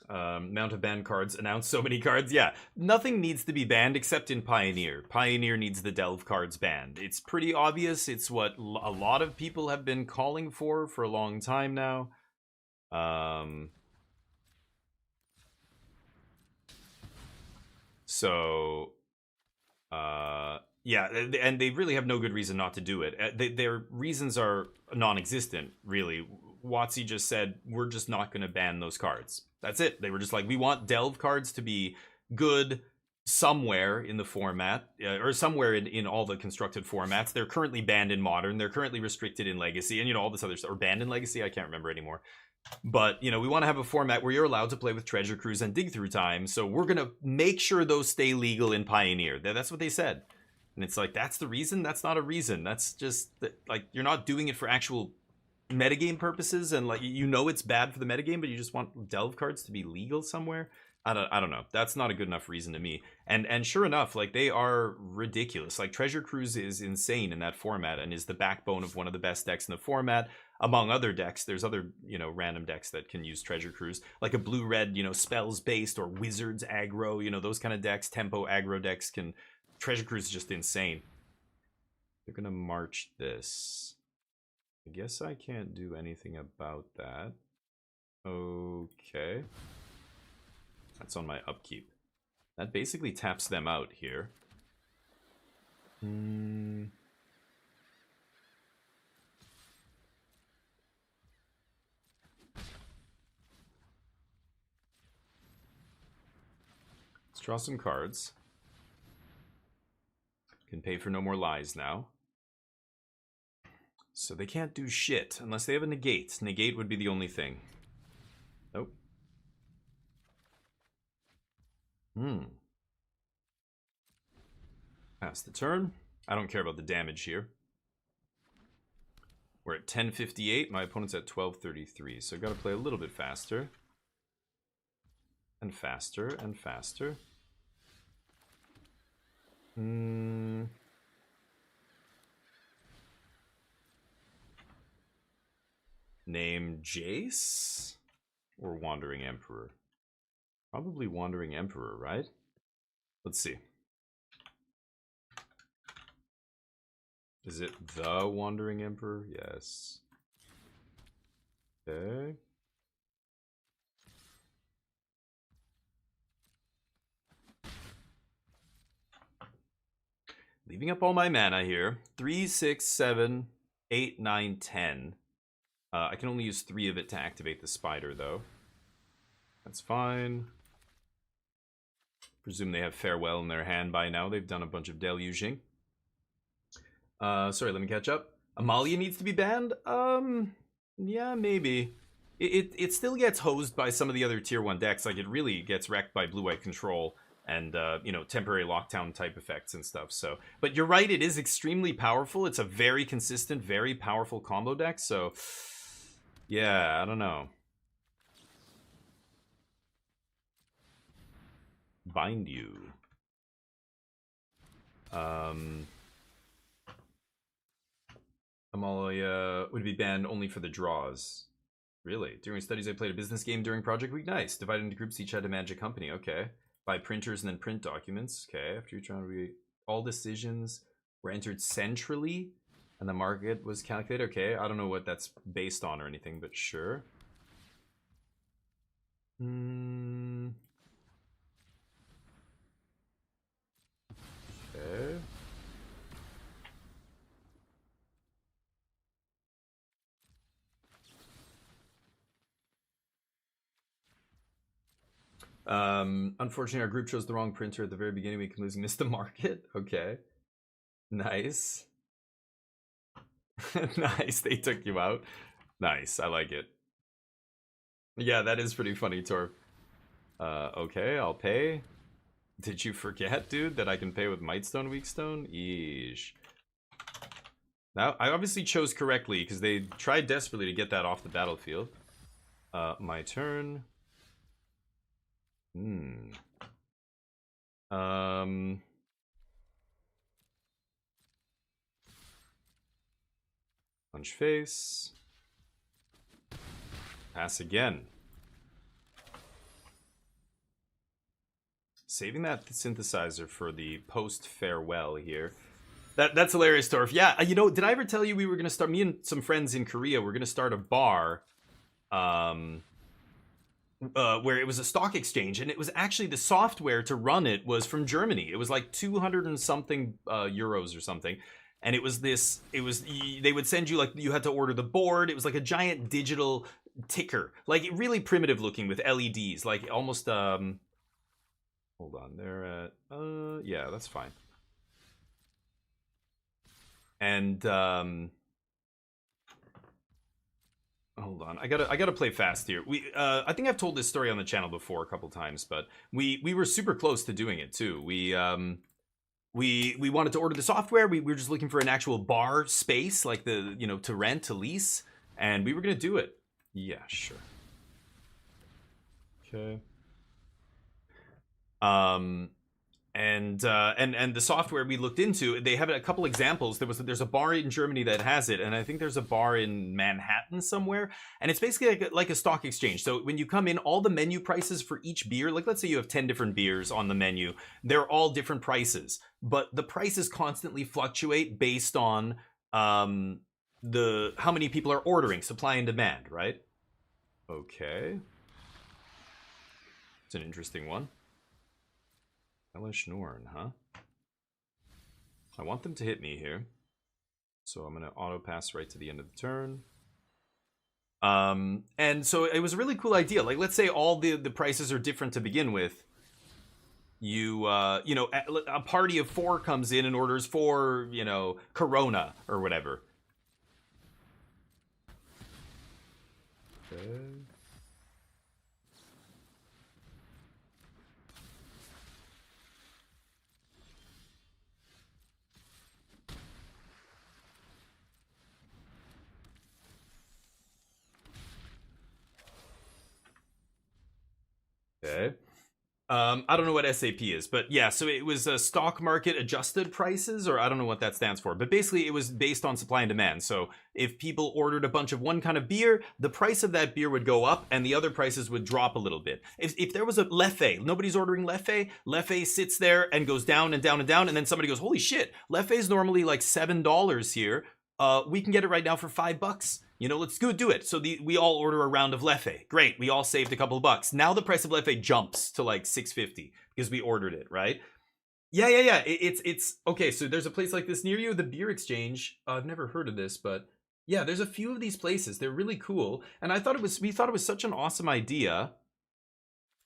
Amount of banned cards. Announce so many cards. Yeah, nothing needs to be banned except in Pioneer. Pioneer needs the Delve cards banned. It's pretty obvious. It's what a lot of people have been calling for a long time now. Yeah, and they really have no good reason not to do it. Their reasons are non-existent, really. WotC just said, we're just not going to ban those cards. That's it. They were just like, we want Delve cards to be good somewhere in the format, or somewhere in all the constructed formats. They're currently banned in Modern. They're currently restricted in Legacy, and, all this other stuff. Or banned in Legacy? I can't remember anymore. But, we want to have a format where you're allowed to play with Treasure Cruise and Dig Through Time, so we're going to make sure those stay legal in Pioneer. That's what they said. And it's like, that's the reason? That's not a reason. That's just, like, you're not doing it for actual metagame purposes, and, like, it's bad for the metagame, but you just want Delve cards to be legal somewhere? I don't know. That's not a good enough reason to me. And sure enough, like, they are ridiculous. Like, Treasure Cruise is insane in that format and is the backbone of one of the best decks in the format. Among other decks, there's other, random decks that can use Treasure Cruise. Like a blue-red, spells-based or wizards aggro, those kind of decks, tempo aggro decks can... Treasure Cruise is just insane. They're gonna march this. I guess I can't do anything about that. Okay. That's on my upkeep. That basically taps them out here. Let's draw some cards. Can pay for no more lies now. So they can't do shit unless they have a negate. Negate would be the only thing. Nope. Pass the turn. I don't care about the damage here. We're at 10:58. My opponent's at 12:33. So I've got to play a little bit faster. And faster and faster. Name Jace or Wandering Emperor? Probably Wandering Emperor, right? Let's see. Is it the Wandering Emperor? Yes. Okay. Leaving up all my mana here. 3, 6, 7, 8, 9, 10. I can only use 3 of it to activate the spider, though. That's fine. Presume they have Farewell in their hand by now. They've done a bunch of deluging. Sorry, let me catch up. Amalia needs to be banned? Yeah, maybe. It still gets hosed by some of the other tier 1 decks. Like, it really gets wrecked by blue-white control. and you know, temporary lockdown type effects and stuff. So, but you're right, it is extremely powerful. It's a very consistent, very powerful combo deck. So, yeah, I don't know. Bind you. Amalia would be banned only for the draws. Really? During studies, I played a business game during Project Week. Nice. Divided into groups, each had to manage a company. Okay. Buy printers and then print documents. Okay. After you're trying to read, all decisions were entered centrally and the market was calculated. Okay. I don't know what that's based on or anything, but sure. Okay. Unfortunately, our group chose the wrong printer at the very beginning. We completely missed the market. Okay. Nice. Nice. They took you out. Nice. I like it. Yeah, that is pretty funny, Torb. Okay, I'll pay. Did you forget, dude, that I can pay with Mightstone, Weakstone? Yeesh. Now, I obviously chose correctly because they tried desperately to get that off the battlefield. My turn. Punch face. Pass again. Saving that synthesizer for the post-farewell here. That's hilarious, Torf. Yeah, you know, did I ever tell you we were going to start, me and some friends in Korea, we're going to start a bar where it was a stock exchange, and it was actually the software to run it was from Germany. It was like 200 and something euros or something. And it was this, they would send you, like, you had to order the board. It was like a giant digital ticker, like really primitive looking with LEDs, like almost, hold on, they're at, yeah, that's fine. And, hold on, I gotta play fast here. I think I've told this story on the channel before a couple times, but we were super close to doing it too. We wanted to order the software. We were just looking for an actual bar space, like the, you know, to rent, to lease, and we were gonna do it. Yeah, sure. Okay. And the software we looked into, they have a couple examples. There's a bar in Germany that has it, and I think there's a bar in Manhattan somewhere, and it's basically like a stock exchange. So when you come in, all the menu prices for each beer, like let's say you have 10 different beers on the menu, they're all different prices, but the prices constantly fluctuate based on how many people are ordering, supply and demand, right? Okay. It's an interesting one. Elish Norn, huh? I want them to hit me here. So I'm going to auto pass right to the end of the turn. And so it was a really cool idea. Like, let's say all the prices are different to begin with. You know, a party of 4 comes in and orders 4, you know, Corona or whatever. Okay. Okay. I don't know what SAP is, but yeah, so it was a stock market adjusted prices, or I don't know what that stands for, but basically it was based on supply and demand. So if people ordered a bunch of one kind of beer, the price of that beer would go up and the other prices would drop a little bit. If there was a Leffe, nobody's ordering Leffe, Leffe sits there and goes down and down and down, and then somebody goes, holy shit, Leffe is normally like $7 here. We can get it right now for $5. You know, let's go do it. So we all order a round of Leffe. Great, we all saved a couple of bucks. Now the price of Leffe jumps to like $6.50 because we ordered it, right? Yeah. It's okay. So there's a place like this near you, the Beer Exchange. I've never heard of this, but yeah, there's a few of these places. They're really cool, and we thought it was such an awesome idea.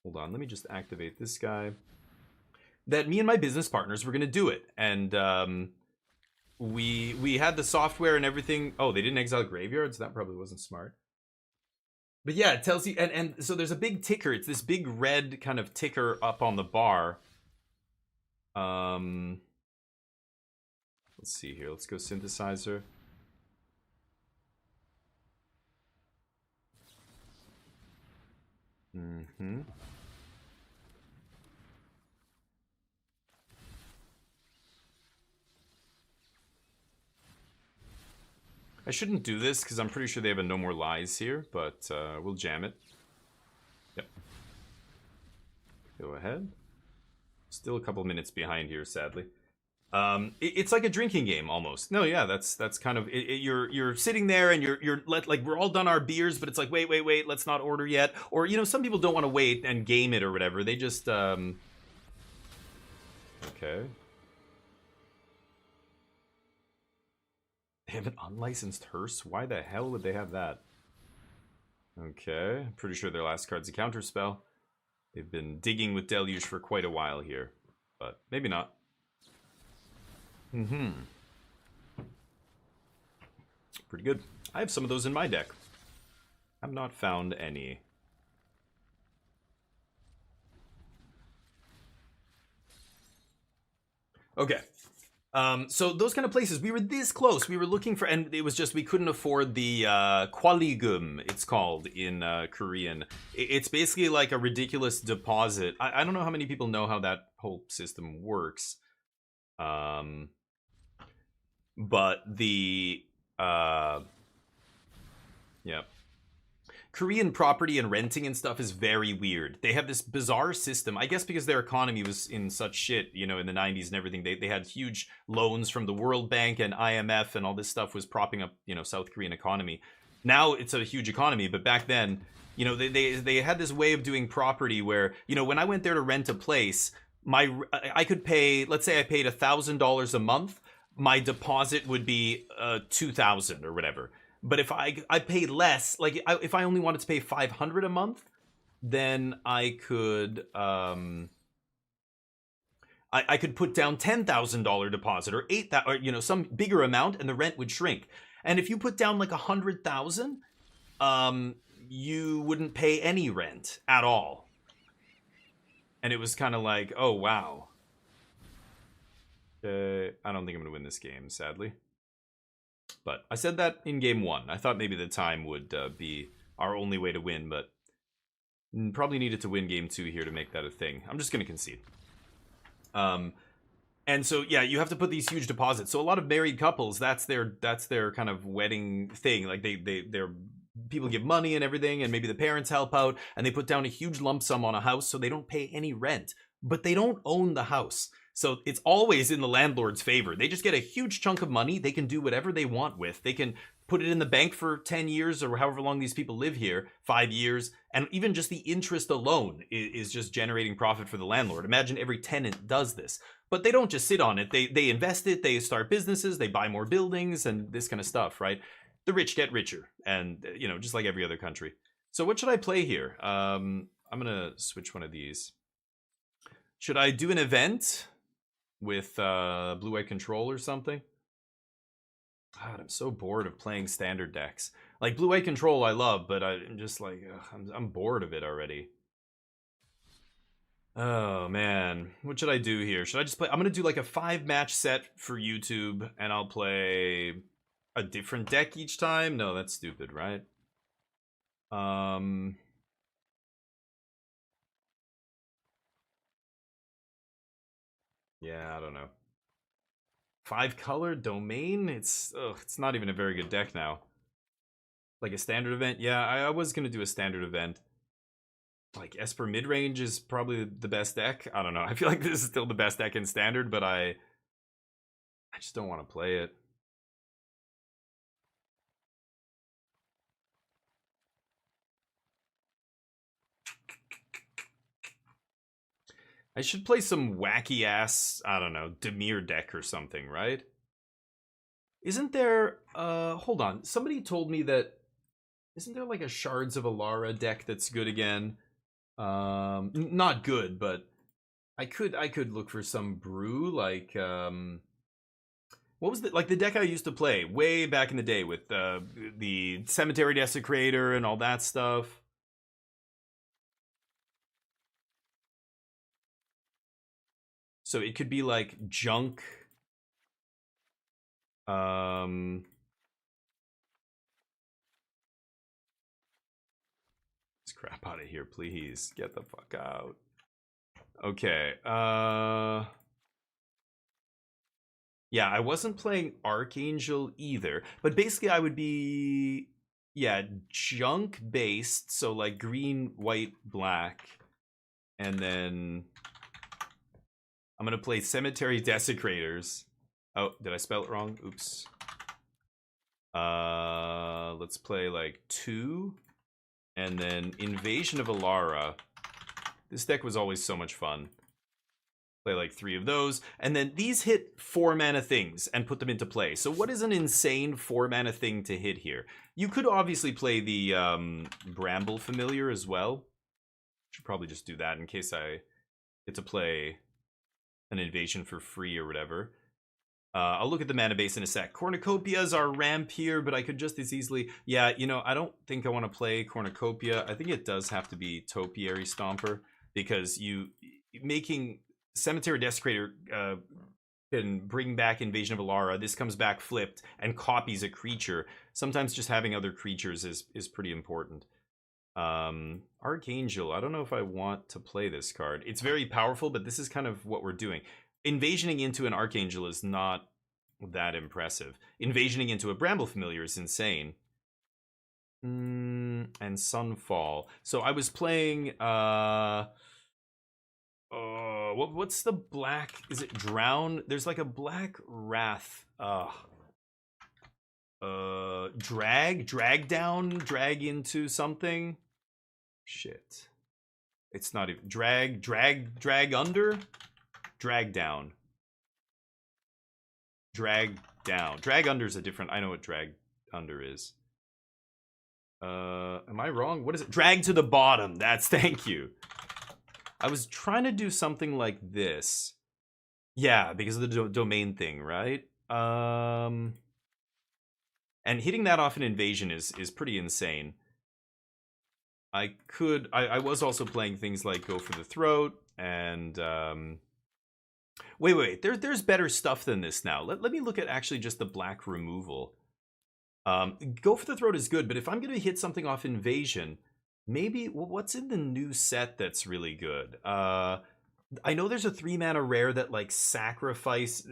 Hold on, let me just activate this guy. That me and my business partners were gonna do it, and we had the software and everything. Oh, they didn't exile graveyards? That probably wasn't smart. But yeah, it tells you, and so there's a big ticker. It's this big red kind of ticker up on the bar. Um, let's see here. Let's go synthesizer. Mm-hmm. I shouldn't do this because I'm pretty sure they have a no more lies here, but we'll jam it. Yep. Go ahead. Still a couple minutes behind here, sadly. It's like a drinking game almost. No, yeah, that's kind of you're sitting there and like we're all done our beers, but it's like wait, let's not order yet. Or some people don't want to wait and game it or whatever. They just okay. They have an unlicensed hearse? Why the hell would they have that? Okay, I'm pretty sure their last card's a counterspell. They've been digging with Deluge for quite a while here, but maybe not. Mm-hmm. Pretty good. I have some of those in my deck. I've not found any. Okay. So those kind of places, we were this close. We were looking for, and it was just we couldn't afford the kwaligum, it's called in Korean. It's basically like a ridiculous deposit. I don't know how many people know how that whole system works. But the yeah. Korean property and renting and stuff is very weird. They have this bizarre system, I guess because their economy was in such shit, in the 90s and everything. They had huge loans from the World Bank and IMF, and all this stuff was propping up, South Korean economy. Now it's a huge economy, but back then, they had this way of doing property where, when I went there to rent a place, I could pay, let's say I paid $1,000 a month, my deposit would be $2,000 or whatever. But if I pay less, like if I only wanted to pay $500 a month, then I could I could put down $10,000 deposit or $8,000, or some bigger amount, and the rent would shrink. And if you put down like $100,000, you wouldn't pay any rent at all. And it was kind of like, oh wow. I don't think I'm gonna win this game, sadly. But I said that in game one. I thought maybe the time would be our only way to win, but probably needed to win game two here to make that a thing. I'm just going to concede. And so, yeah, you have to put these huge deposits. So a lot of married couples, that's their kind of wedding thing. Like they're people give money and everything, and maybe the parents help out, and they put down a huge lump sum on a house so they don't pay any rent. But they don't own the house. So it's always in the landlord's favor. They just get a huge chunk of money. They can do whatever they want with. They can put it in the bank for 10 years or however long these people live here, 5 years. And even just the interest alone is just generating profit for the landlord. Imagine every tenant does this. But they don't just sit on it. They invest it. They start businesses. They buy more buildings and this kind of stuff, right? The rich get richer. And, just like every other country. So what should I play here? I'm going to switch one of these. Should I do an event with blue-white control or something? God, I'm so bored of playing standard decks. Like blue-white control I love, but I'm just like, I'm bored of it already. Oh man, what should I do here? Should I just play? I'm gonna do like a 5-match set for YouTube, and I'll play a different deck each time. No, that's stupid, right? Yeah, I don't know. 5-color domain? It's not even a very good deck now. Like a standard event? Yeah, I was gonna do a standard event. Like Esper midrange is probably the best deck. I don't know. I feel like this is still the best deck in standard, but I just don't want to play it. I should play some wacky ass, I don't know, Dimir deck or something, right? Isn't there hold on. Somebody told me that isn't there like a Shards of Alara deck that's good again? Not good, but I could look for some brew like what was the deck I used to play way back in the day with the Cemetery Desecrator and all that stuff? So it could be like junk. Let's crap out of here, please. Get the fuck out. Okay. Yeah, I wasn't playing Archangel either, but basically I would be, yeah, junk based, so like green, white, black, and then I'm gonna play Cemetery Desecrators. Oh, did I spell it wrong? Oops. Let's play like 2, and then Invasion of Alara. This deck was always so much fun. Play like 3 of those, and then these hit 4 mana things and put them into play. So what is an insane 4 mana thing to hit here? You could obviously play the Bramble Familiar as well. Should probably just do that in case I get to play an invasion for free or whatever. I'll look at the mana base in a sec. Cornucopias are ramp here, but I could just as easily... Yeah, you know, I don't think I want to play Cornucopia. I think it does have to be Topiary Stomper, because you... making... Cemetery Desecrator can bring back Invasion of Alara. This comes back flipped and copies a creature. Sometimes just having other creatures is pretty important. Archangel, I don't know if I want to play this card. It's very powerful, but this is kind of what we're doing. Invasioning into an Archangel is not that impressive. Invasioning into a Bramble Familiar is insane. And Sunfall. So I was playing... what's the black? Is it Drown? There's like a black Wrath. Drag down, drag into something. Shit. It's not even drag under, drag down. Drag down. Drag under is a different. I know what drag under is. Am I wrong? What is it? Drag to the bottom. That's thank you. I was trying to do something like this. Yeah, because of the domain thing, right? And hitting that off an invasion is pretty insane. I was also playing things like Go for the Throat and wait, there's better stuff than this now. Let me look at actually just the black removal. Go for the Throat is good, but if I'm gonna hit something off invasion, maybe, well, what's in the new set that's really good? I know there's a 3 mana rare that like sacrifice,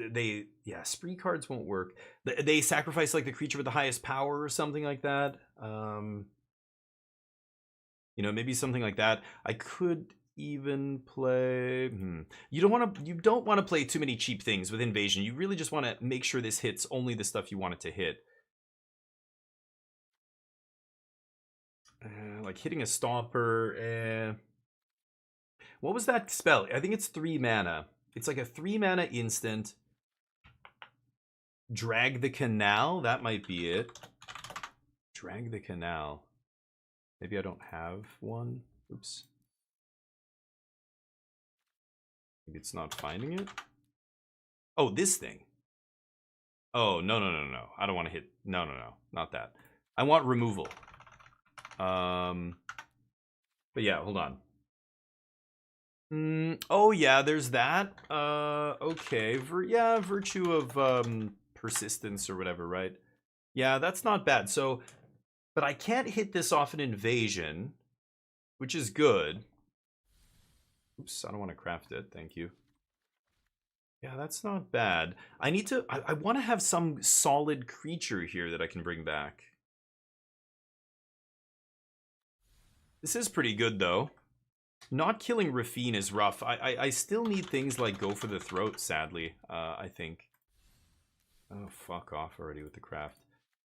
spree cards won't work. They sacrifice like the creature with the highest power or something like that. You know, maybe something like that. I could even play, You don't want to play too many cheap things with invasion. You really just want to make sure this hits only the stuff you want it to hit. Like hitting a Stomper. What was that spell? I think it's 3 mana. It's like a 3 mana instant. Drag the Canal? That might be it. Drag the Canal. Maybe I don't have one. Oops. Maybe it's not finding it. Oh, this thing. Oh, no. I don't want to hit. No. Not that. I want removal. But yeah, hold on. Oh yeah, there's that. Okay. Virtue of persistence or whatever, right? Yeah, that's not bad. So, but I can't hit this off an invasion, which is good. Oops, I don't want to craft it. Thank you. Yeah, that's not bad. I need to. I want to have some solid creature here that I can bring back. This is pretty good, though. Not killing Raffine is rough. I still need things like Go for the Throat, sadly, I think. Oh, fuck off already with the craft.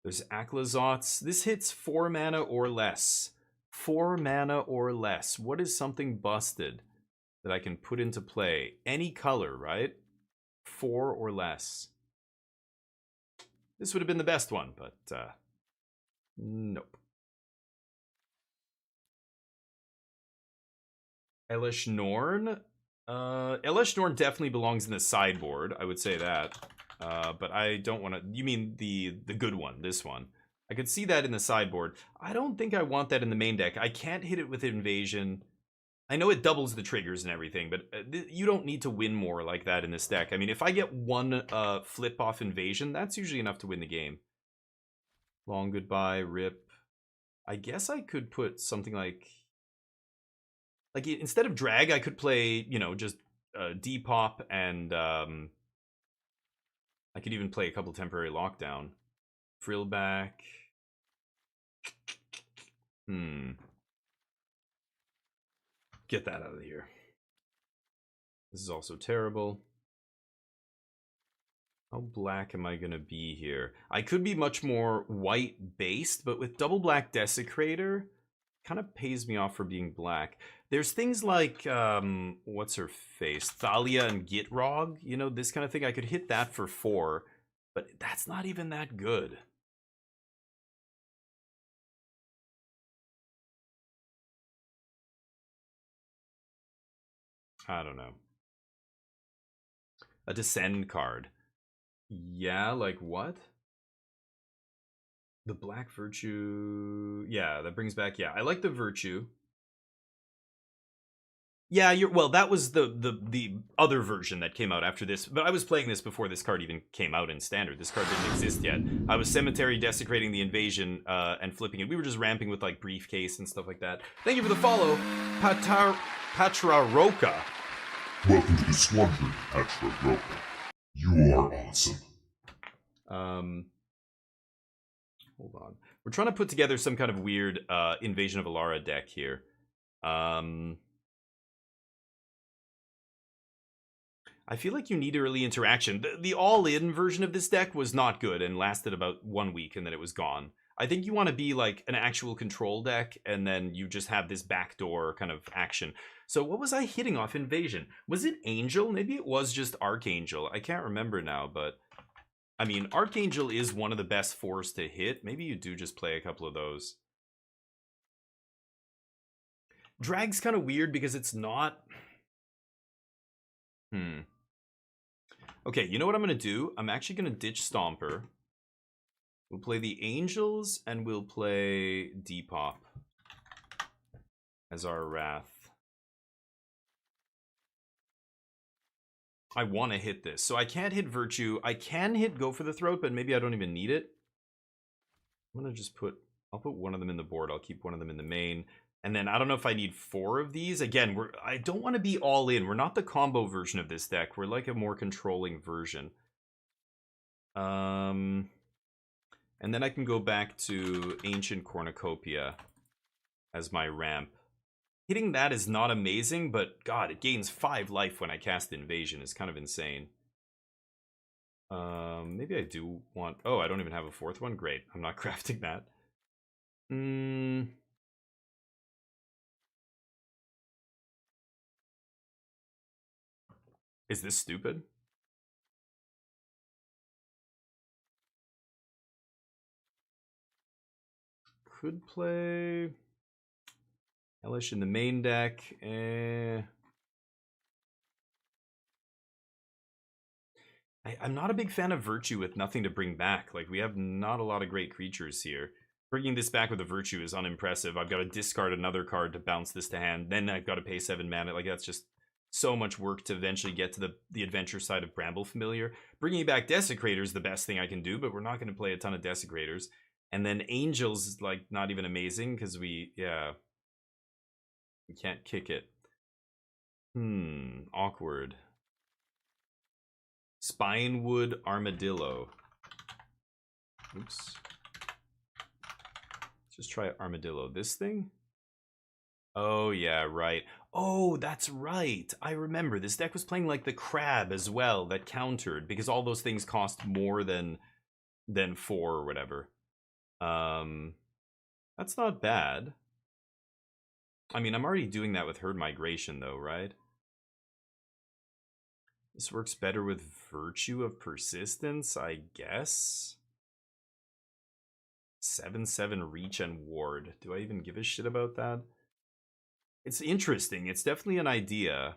There's Aclazots. This hits 4 mana or less. 4 mana or less. What is something busted that I can put into play? Any color, right? 4 or less. This would have been the best one, but nope. Elesh Norn. Elesh Norn definitely belongs in the sideboard. I would say that. But I don't want to... You mean the good one, this one. I could see that in the sideboard. I don't think I want that in the main deck. I can't hit it with Invasion. I know it doubles the triggers and everything, but you don't need to win more like that in this deck. I mean, if I get one flip off invasion, that's usually enough to win the game. Long goodbye, rip. I guess I could put something like instead of drag, I could play, you know, just Depop and I could even play a couple temporary lockdown. Frillback. Get that out of here. This is also terrible. How black am I gonna be here? I could be much more white based, but with double black Desecrator, kind of pays me off for being black. There's things like what's her face? Thalia and Gitrog, you know, this kind of thing. I could hit that for 4, but that's not even that good. I don't know. A Descend card. Yeah, like what? The Black Virtue. Yeah, that brings back. Yeah, I like the Virtue. Yeah, well, that was the other version that came out after this. But I was playing this before this card even came out in Standard. This card didn't exist yet. I was Cemetery Desecrating the Invasion and flipping it. We were just ramping with like Briefcase and stuff like that. Thank you for the follow, Patraroka. Welcome to the squadron, Patraroka. You are awesome. Hold on. We're trying to put together some kind of weird Invasion of Alara deck here. I feel like you need early interaction. The all-in version of this deck was not good and lasted about 1 week and then it was gone. I think you want to be like an actual control deck and then you just have this backdoor kind of action. So what was I hitting off Invasion? Was it Angel? Maybe it was just Archangel. I can't remember now, but I mean, Archangel is one of the best 4s to hit. Maybe you do just play a couple of those. Drag's kind of weird because it's not... Okay, you know what I'm going to do? I'm actually going to ditch Stomper. We'll play the Angels, and we'll play Depop as our Wrath. I want to hit this. So I can't hit Virtue. I can hit Go for the Throat, but maybe I don't even need it. I'm going to just put... I'll put one of them in the board. I'll keep one of them in the main. And then I don't know if I need 4 of these. Again, I don't want to be all in. We're not the combo version of this deck. We're like a more controlling version. And then I can go back to Ancient Cornucopia as my ramp. Hitting that is not amazing, but God, it gains 5 life when I cast Invasion. It's kind of insane. Maybe I do want... Oh, I don't even have a 4th one? Great. I'm not crafting that. Is this stupid? Could play Hellish in the main deck. I'm not a big fan of Virtue with nothing to bring back. Like, we have not a lot of great creatures here. Bringing this back with a Virtue is unimpressive. I've got to discard another card to bounce this to hand. Then I've got to pay 7 mana. Like, that's just so much work to eventually get to the adventure side of Bramble Familiar. Bringing back Desecrator is the best thing I can do, but we're not going to play a ton of Desecrators. And then Angels is, like, not even amazing, because we can't kick it. Awkward. Spinewood Armadillo. Oops. Let's just try Armadillo. This thing? Oh, yeah, right. Oh, that's right. I remember. This deck was playing, like, the Crab as well that countered, because all those things cost more than 4 or whatever. That's not bad. I mean, I'm already doing that with Herd Migration, though, right? This works better with Virtue of Persistence, I guess. 7/7 Reach and Ward. Do I even give a shit about that? It's interesting. It's definitely an idea.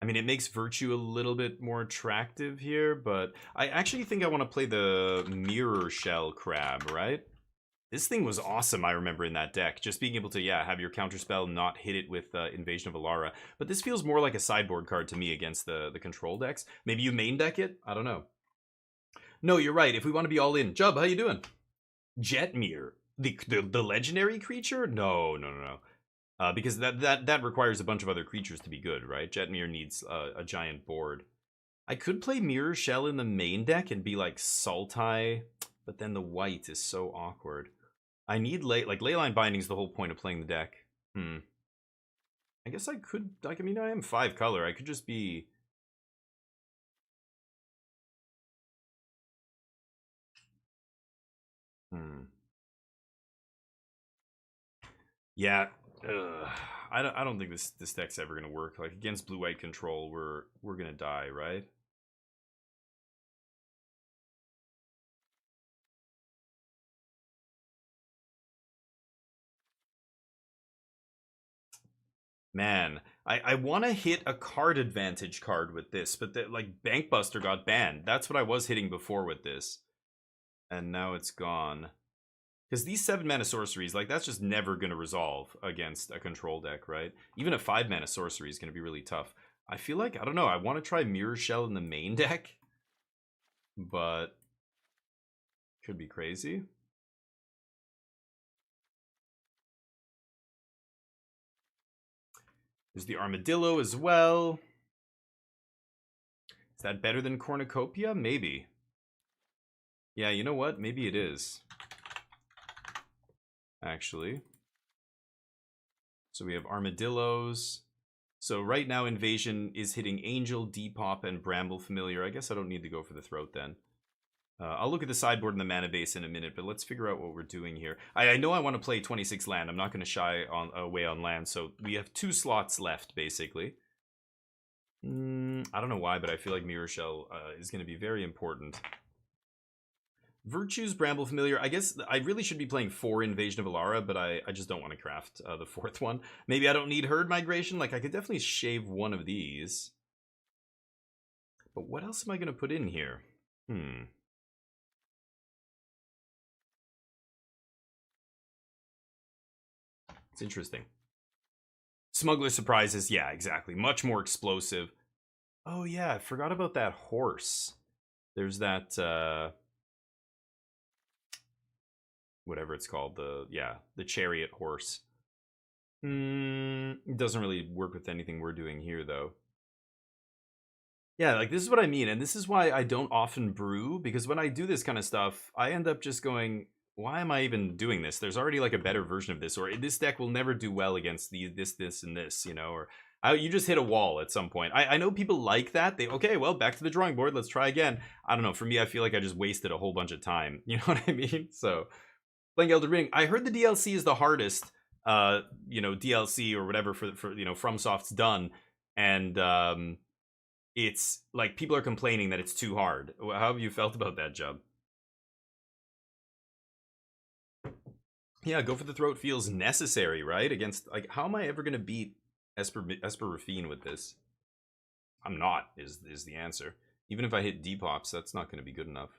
I mean, it makes Virtue a little bit more attractive here, but I actually think I want to play the Mirror Shell Crab, right? This thing was awesome, I remember, in that deck. Just being able to, yeah, have your counterspell not hit it with Invasion of Alara. But this feels more like a sideboard card to me against the control decks. Maybe you main deck it? I don't know. No, you're right. If we want to be all in. Jub, how you doing? Jetmir. The legendary creature? No. Because that requires a bunch of other creatures to be good, right? Jetmir needs a giant board. I could play Mirror Shell in the main deck and be like Sultai, but then the white is so awkward. I need Leyline Binding is the whole point of playing the deck. I guess I could, like, I mean, I am 5 color. I could just be... Yeah, I don't think this deck's ever gonna work. Like, against blue-white control, we're gonna die, right? Man, I want to hit a card advantage card with this, but like Bankbuster got banned. That's what I was hitting before with this, and now it's gone. Because these 7-mana sorceries, like, that's just never going to resolve against a control deck, right? Even a 5-mana sorcery is going to be really tough. I feel like, I don't know, I want to try Mirror Shell in the main deck, but could be crazy. There's the Armadillo as well. Is that better than Cornucopia? Maybe. Yeah, you know what? Maybe it is. Actually. So we have Armadillos. So right now Invasion is hitting Angel, Depop, and Bramble Familiar. I guess I don't need to go for the Throat then. I'll look at the sideboard and the mana base in a minute, but let's figure out what we're doing here. I know I want to play 26 land. I'm not going to shy away on land, so we have 2 slots left, basically. I don't know why, but I feel like Mirror Shell is going to be very important. Virtue's Bramble Familiar. I guess I really should be playing 4 Invasion of Alara, but I just don't want to craft the 4th one. Maybe I don't need Herd Migration. Like, I could definitely shave one of these. But what else am I going to put in here? It's interesting. Smuggler Surprises. Yeah, exactly. Much more explosive. Oh, yeah. I forgot about that horse. There's that... whatever it's called, the chariot horse. It doesn't really work with anything we're doing here, though. Yeah, like, this is what I mean, and this is why I don't often brew, because when I do this kind of stuff, I end up just going, why am I even doing this? There's already, like, a better version of this, or this deck will never do well against this, and this, you know, or you just hit a wall at some point. I know people like that. Okay, well, back to the drawing board, let's try again. I don't know, for me, I feel like I just wasted a whole bunch of time, you know what I mean? So... playing Elden Ring. I heard the DLC is the hardest, DLC or whatever for FromSoft's done, and it's like people are complaining that it's too hard. How have you felt about that, Jub? Yeah, Go for the Throat feels necessary, right? Against, like, how am I ever gonna beat Esper Rafine with this? I'm not. Is the answer? Even if I hit Depops, that's not gonna be good enough.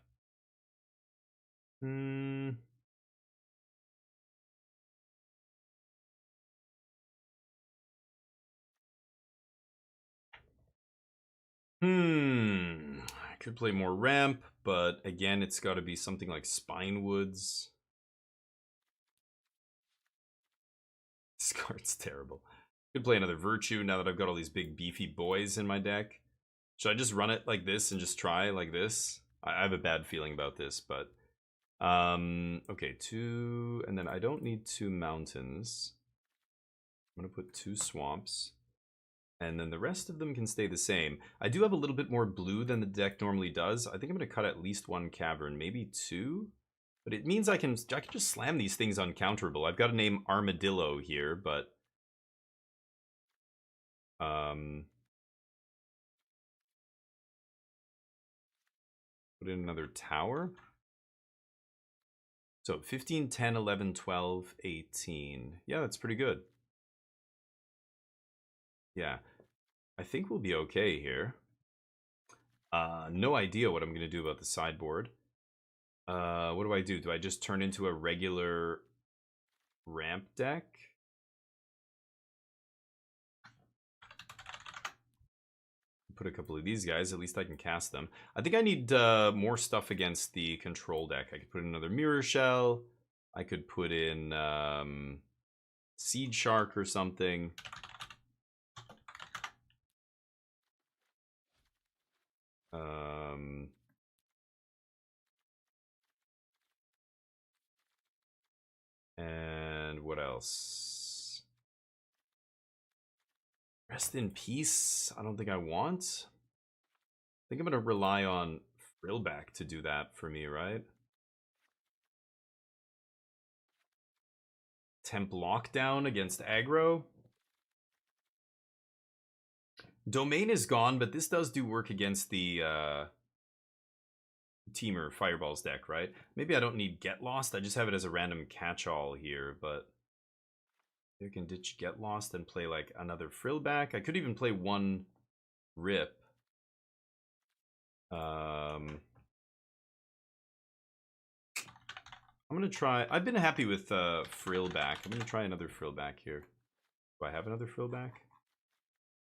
I could play more ramp, but again, it's got to be something like Spinewoods. This card's terrible. Could play another Virtue now that I've got all these big beefy boys in my deck. Should I just run it like this and just try like this? I have a bad feeling about this, but... okay, 2... and then I don't need 2 mountains. I'm going to put 2 swamps. And then the rest of them can stay the same. I do have a little bit more blue than the deck normally does. I think I'm going to cut at least 1 cavern, maybe 2. But it means I can just slam these things uncounterable. I've got to name Armadillo here, but... put in another tower. So 15, 10, 11, 12, 18. Yeah, that's pretty good. Yeah. I think we'll be okay here. No idea what I'm going to do about the sideboard. What do I do? Do I just turn into a regular ramp deck? Put a couple of these guys, at least I can cast them. I think I need more stuff against the control deck. I could put in another Mirror Shell. I could put in Seed Shark or something. And what else? Rest in Peace? I don't think I want. I think I'm going to rely on Frillback to do that for me, right? Temp Lockdown against aggro. Domain is gone, but this does do work against the Teamer Fireballs deck, right? Maybe I don't need Get Lost. I just have it as a random catch-all here, but you can ditch Get Lost and play like another Frillback. I could even play one Rip. I'm gonna try. I've been happy with Frillback. I'm gonna try another Frillback here. Do I have another Frillback?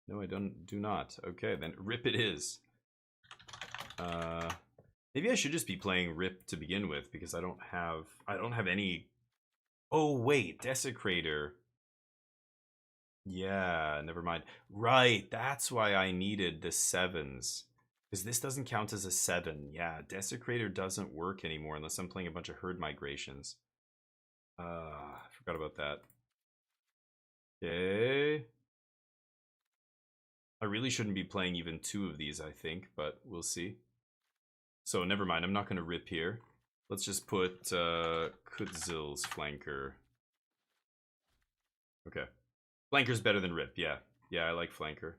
No, I do not. Okay, then Rip it is. Maybe I should just be playing Rip to begin with because I don't have any. Oh wait, Desecrator. Yeah, never mind. Right, that's why I needed the 7s. Because this doesn't count as a 7. Yeah, Desecrator doesn't work anymore unless I'm playing a bunch of Herd Migrations. I forgot about that. Okay. I really shouldn't be playing even 2 of these, I think, but we'll see. So never mind, I'm not going to Rip here. Let's just put Kutzil's Flanker. Okay. Flanker's better than Rip, yeah. Yeah, I like Flanker.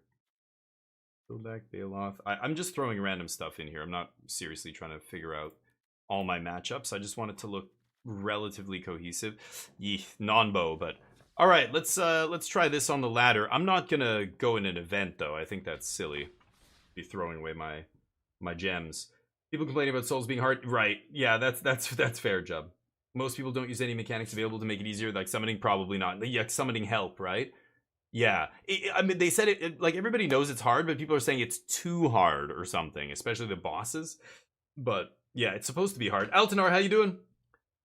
Frillback, Baloth. I'm just throwing random stuff in here. I'm not seriously trying to figure out all my matchups. I just want it to look relatively cohesive. Yee, non-bow, but... Alright, let's try this on the ladder. I'm not gonna go in an event, though. I think that's silly. Be throwing away my gems. People complaining about souls being hard. Right, yeah, that's fair, Jub. Most people don't use any mechanics available to make it easier, like summoning, probably not. Yeah, summoning help, right? Yeah, I mean, they said it, like, everybody knows it's hard, but people are saying it's too hard or something, especially the bosses. But, yeah, it's supposed to be hard. Altanar, how you doing?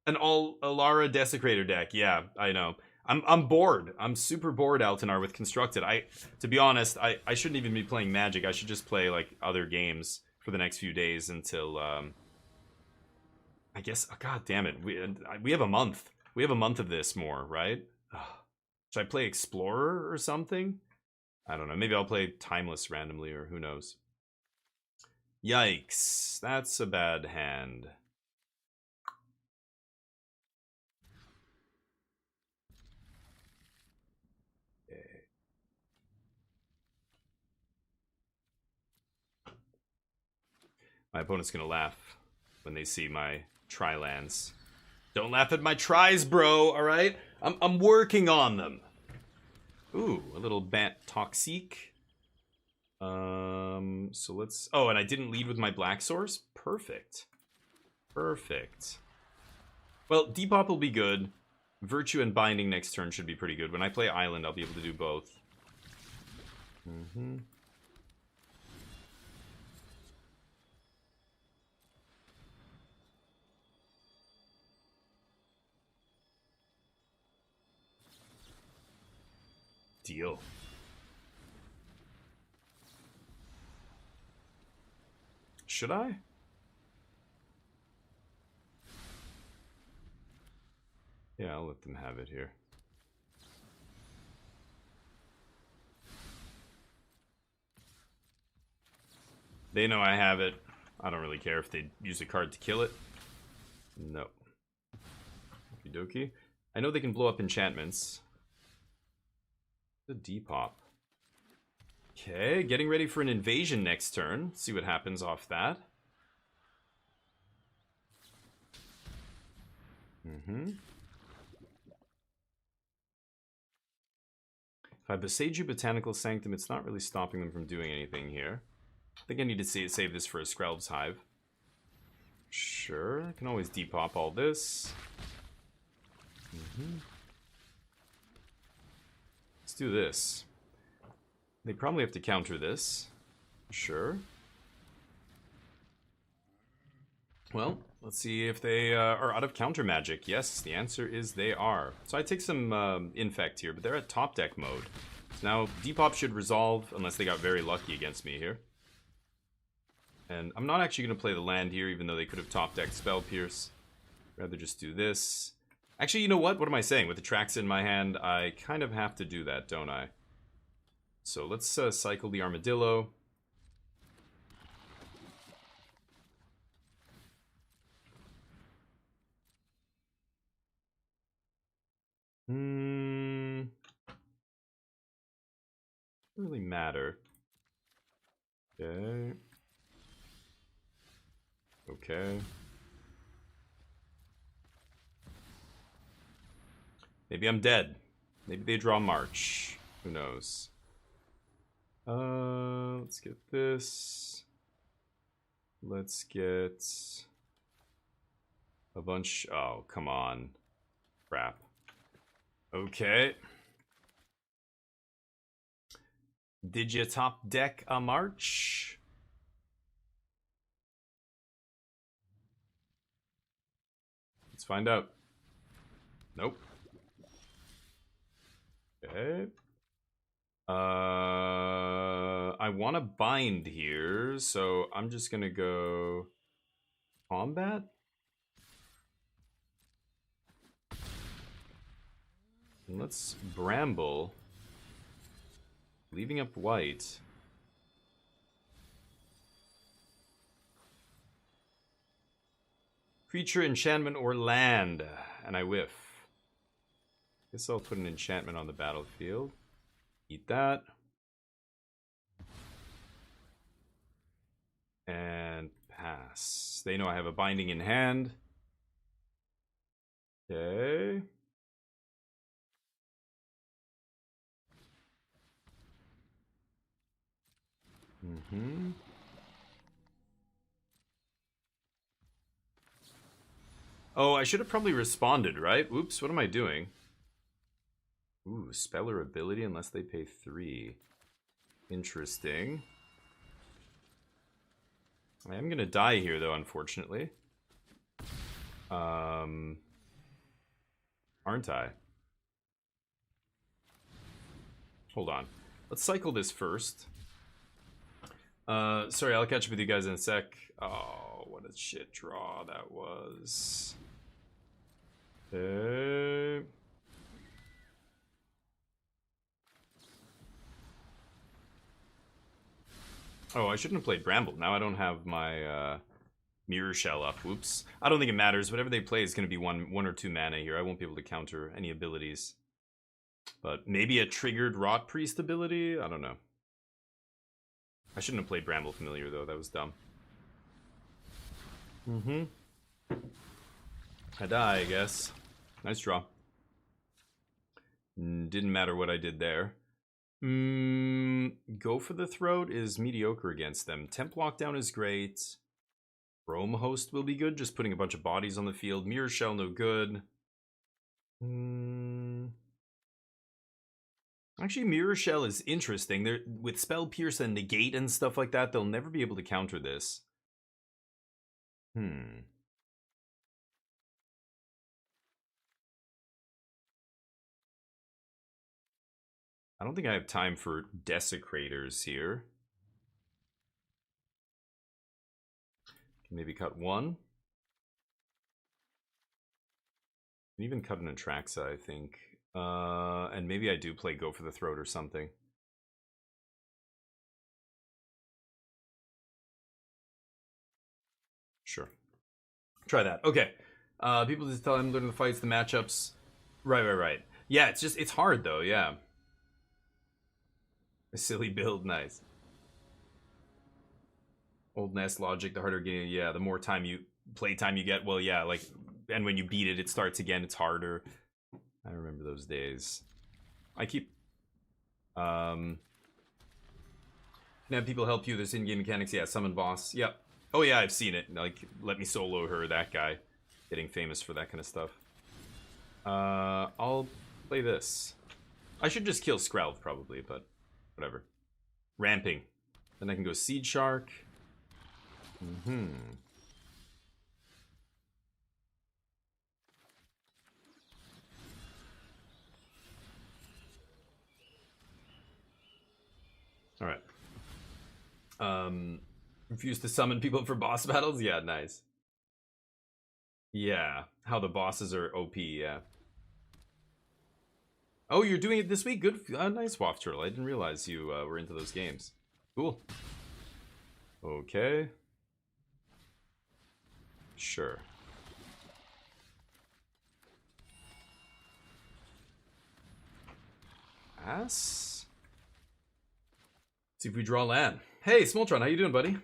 An Alara Desecrator deck, yeah, I know. I'm bored. I'm super bored, Altanar, with Constructed. To be honest, I shouldn't even be playing Magic. I should just play, like, other games for the next few days until, I guess, oh, god damn it, we have a month. We have a month of this more, right? Should I play Explorer or something? I don't know. Maybe I'll play Timeless randomly, or who knows. Yikes. That's a bad hand. Okay. My opponent's gonna laugh when they see my tri-lands. Don't laugh at my tries, bro, alright? I'm working on them. Ooh, a little Bant Toxic. So let's... Oh, and I didn't lead with my Black Source? Perfect. Perfect. Well, Depop will be good. Virtue and Binding next turn should be pretty good. When I play Island, I'll be able to do both. Deal. Should I? Yeah, I'll let them have it here. They know I have it. I don't really care if they use a card to kill it. No. Okie dokie. I know they can blow up enchantments. The Depop. Okay, getting ready for an invasion next turn. See what happens off that. If I Boseiju Botanical Sanctum, it's not really stopping them from doing anything here. I think I need to save this for a Skrelv's Hive. Sure, I can always depop all this. Let's do this. They probably have to counter this. Sure. Well, let's see if they are out of counter magic. Yes, the answer is they are. So I take some infect here, but they're at top deck mode. So now depop should resolve unless they got very lucky against me here. And I'm not actually going to play the land here, even though they could have top decked Spell Pierce. Rather just do this. Actually, you know what? What am I saying? With the tracks in my hand, I kind of have to do that, don't I? So let's cycle the Armadillo. Doesn't really matter. Okay. Okay. Maybe I'm dead. Maybe they draw March. Who knows? Let's get this. Let's get a bunch. Oh, come on. Crap. Okay. Did you top deck a March? Let's find out. Nope. Okay. I want to bind here, so I'm just gonna go combat. And let's bramble, leaving up white. Creature, enchantment, or land, and I whiff. Guess I'll put an enchantment on the battlefield. Eat that. And pass. They know I have a binding in hand. Okay. Oh, I should have probably responded, right? Oops, what am I doing? Ooh, speller ability unless they pay 3. Interesting. I am gonna die here though, unfortunately. Aren't I? Hold on. Let's cycle this first. Sorry, I'll catch up with you guys in a sec. Oh, what a shit draw that was. Okay. Oh, I shouldn't have played Bramble. Now I don't have my Mirror Shell up. Whoops. I don't think it matters. Whatever they play is going to be one or two mana here. I won't be able to counter any abilities. But maybe a triggered Rot Priest ability? I don't know. I shouldn't have played Bramble Familiar, though. That was dumb. I die, I guess. Nice draw. Didn't matter what I did there. Go for the Throat is mediocre against them. Temp Lockdown is great. Chrome Host will be good, just putting a bunch of bodies on the field. Mirror Shell, no good. Actually, Mirror Shell is interesting. They're, with Spell Pierce and Negate and stuff like that, they'll never be able to counter this. I don't think I have time for Desecrators here. Maybe cut one. Can even cut an Atraxa, I think. And maybe I do play Go for the Throat or something. Sure. Try that. Okay. People just tell him learn the fights, the matchups. Right. Yeah, it's hard though, yeah. A silly build, nice. Old Nest logic, the harder game, yeah, the more time you play time you get, well, yeah, like, and when you beat it, it starts again, it's harder. I remember those days. I keep, can have people help you, there's in-game mechanics, yeah, summon boss, yep. Oh yeah, I've seen it. Like, let me solo her, that guy. Getting famous for that kind of stuff. I'll play this. I should just kill Skrelv, probably, but whatever. Ramping. Then I can go Seed Shark. Alright. Refuse to summon people for boss battles? Yeah, nice. Yeah, how the bosses are OP, yeah. Oh, you're doing it this week? Good. Nice, Waft Turtle. I didn't realize you were into those games. Cool. Okay. Sure. Pass. See if we draw land. Hey, Smoltron, how you doing, buddy?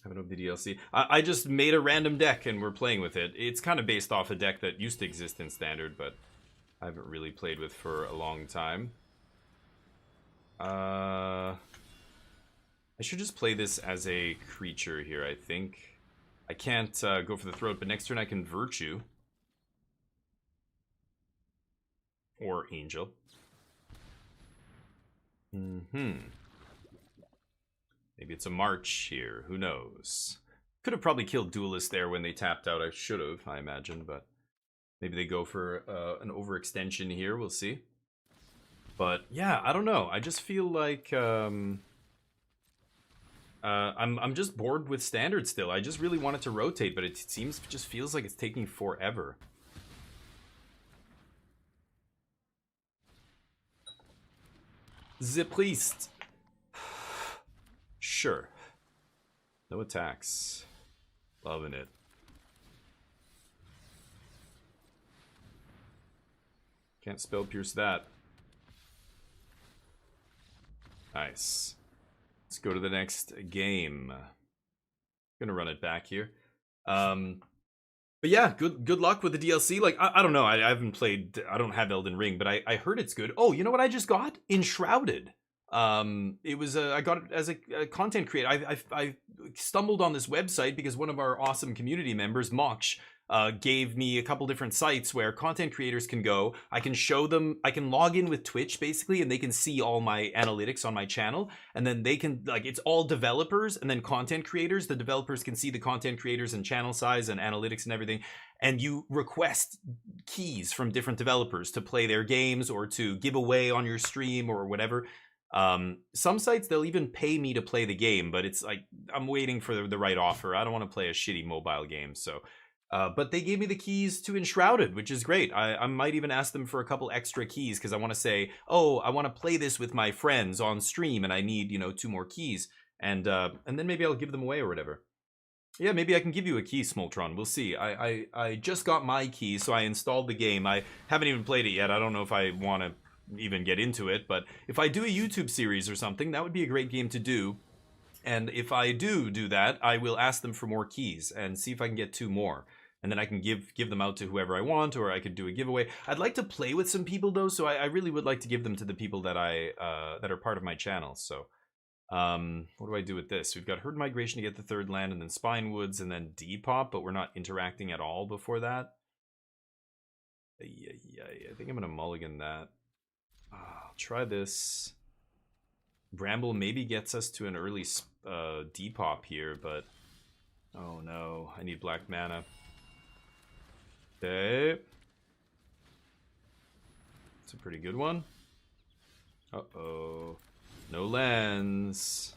Haven't opened the DLC. I just made a random deck and we're playing with it. It's kind of based off a deck that used to exist in Standard, but I haven't really played with for a long time. I should just play this as a creature here, I think. I can't go for the throat, but next turn I can Virtue. Or Angel. Maybe it's a March here. Who knows? Could have probably killed Duelist there when they tapped out. I should have, I imagine, but maybe they go for an overextension here. We'll see. But yeah, I don't know. I just feel like I'm just bored with Standard still. I just really want it to rotate, but it just feels like it's taking forever. The Priest. Sure. No attacks. Loving it. Can't spell pierce that. Nice. Let's go to the next game. Gonna run it back here. But yeah, good luck with the DLC. Like, I don't know. I haven't played. I don't have Elden Ring, but I heard it's good. Oh, you know what I just got? Enshrouded. It was I got it as a content creator. I stumbled on this website because one of our awesome community members, Moksh, gave me a couple different sites where content creators can go. I can show them, I can log in with Twitch basically, and they can see all my analytics on my channel. And then they can, like, it's all developers and then content creators. The developers can see the content creators and channel size and analytics and everything. And you request keys from different developers to play their games or to give away on your stream or whatever. Some sites, they'll even pay me to play the game, but it's like, I'm waiting for the right offer. I don't want to play a shitty mobile game, so... but they gave me the keys to Enshrouded, which is great. I might even ask them for a couple extra keys because I want to say, oh, I want to play this with my friends on stream and I need, 2 more keys. And then maybe I'll give them away or whatever. Yeah, maybe I can give you a key, Smoltron. We'll see. I just got my key, so I installed the game. I haven't even played it yet. I don't know if I want to even get into it, but if I do a YouTube series or something, that would be a great game to do. And if I do that, I will ask them for more keys and see if I can get 2 more. And then I can give them out to whoever I want, or I could do a giveaway. I'd like to play with some people though, so I really would like to give them to the people that that are part of my channel. So, what do I do with this? We've got Herd Migration to get the 3rd land, and then Spinewoods, and then Depop, but we're not interacting at all before that. Yeah, I think I'm gonna mulligan that. I'll try this. Bramble maybe gets us to an early Depop here, but oh no, I need black mana. Okay. It's a pretty good one. Uh-oh. No lands.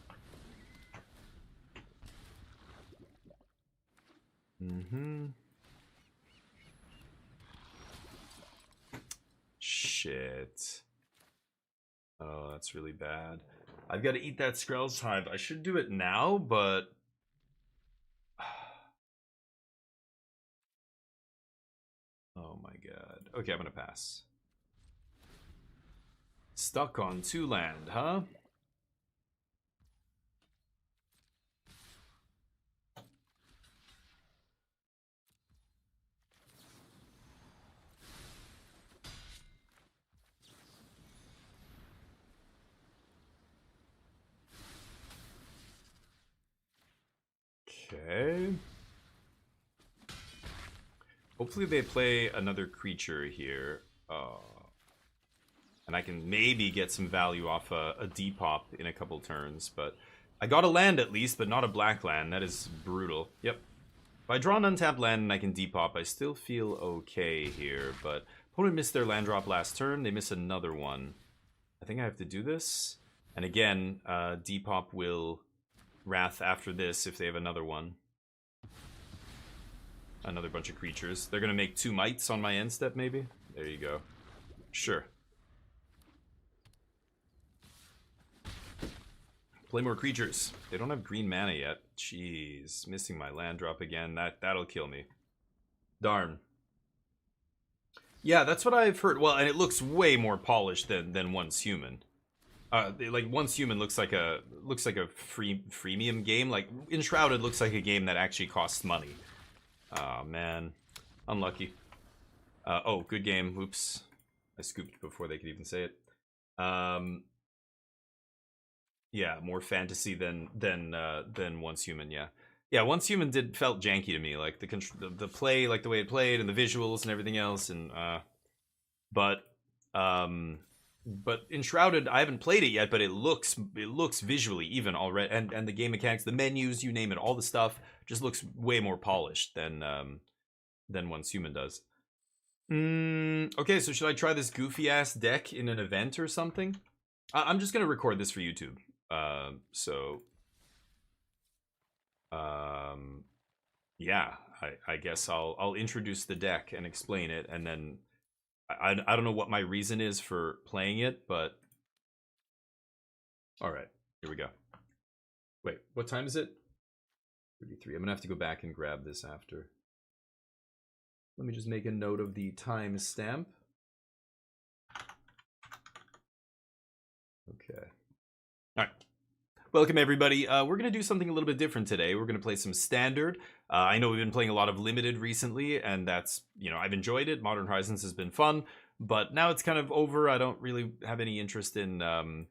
Shit. Oh, that's really bad. I've got to eat that Skrell's Hive. I should do it now, but... oh my god. Okay, I'm gonna pass. Stuck on 2 land, huh? Okay. Hopefully they play another creature here. And I can maybe get some value off a Depop in a couple turns. But I got a land at least, but not a black land. That is brutal. Yep. If I draw an untapped land and I can Depop, I still feel okay here. But opponent missed their land drop last turn. They miss another one. I think I have to do this. And again, Depop will Wrath after this if they have another one. Another bunch of creatures. They're going to make 2 mites on my end step, maybe? There you go. Sure. Play more creatures. They don't have green mana yet. Jeez. Missing my land drop again. That'll kill me. Darn. Yeah, that's what I've heard. Well, and it looks way more polished than Once Human. Like Once Human looks like a freemium game. Like Enshrouded looks like a game that actually costs money. Oh man, unlucky. Oh, good game. Oops, I scooped before they could even say it. Yeah, more fantasy than Once Human. Yeah. Once Human felt janky to me. Like the play, like the way it played, and the visuals and everything else. And but Enshrouded, I haven't played it yet, but it looks visually even already, and the game mechanics, the menus, you name it, all the stuff just looks way more polished than Once Human does. Okay, so should I try this goofy ass deck in an event or something? I'm just gonna record this for YouTube. Yeah, I guess I'll introduce the deck and explain it, and then I don't know what my reason is for playing it, but all right, here we go. Wait, what time is it? 33. I'm gonna have to go back and grab this after. Let me just make a note of the time stamp. Okay. All right. Welcome, everybody. We're going to do something a little bit different today. We're going to play some Standard. I know we've been playing a lot of Limited recently, and that's, I've enjoyed it. Modern Horizons has been fun, but now it's kind of over. I don't really have any interest in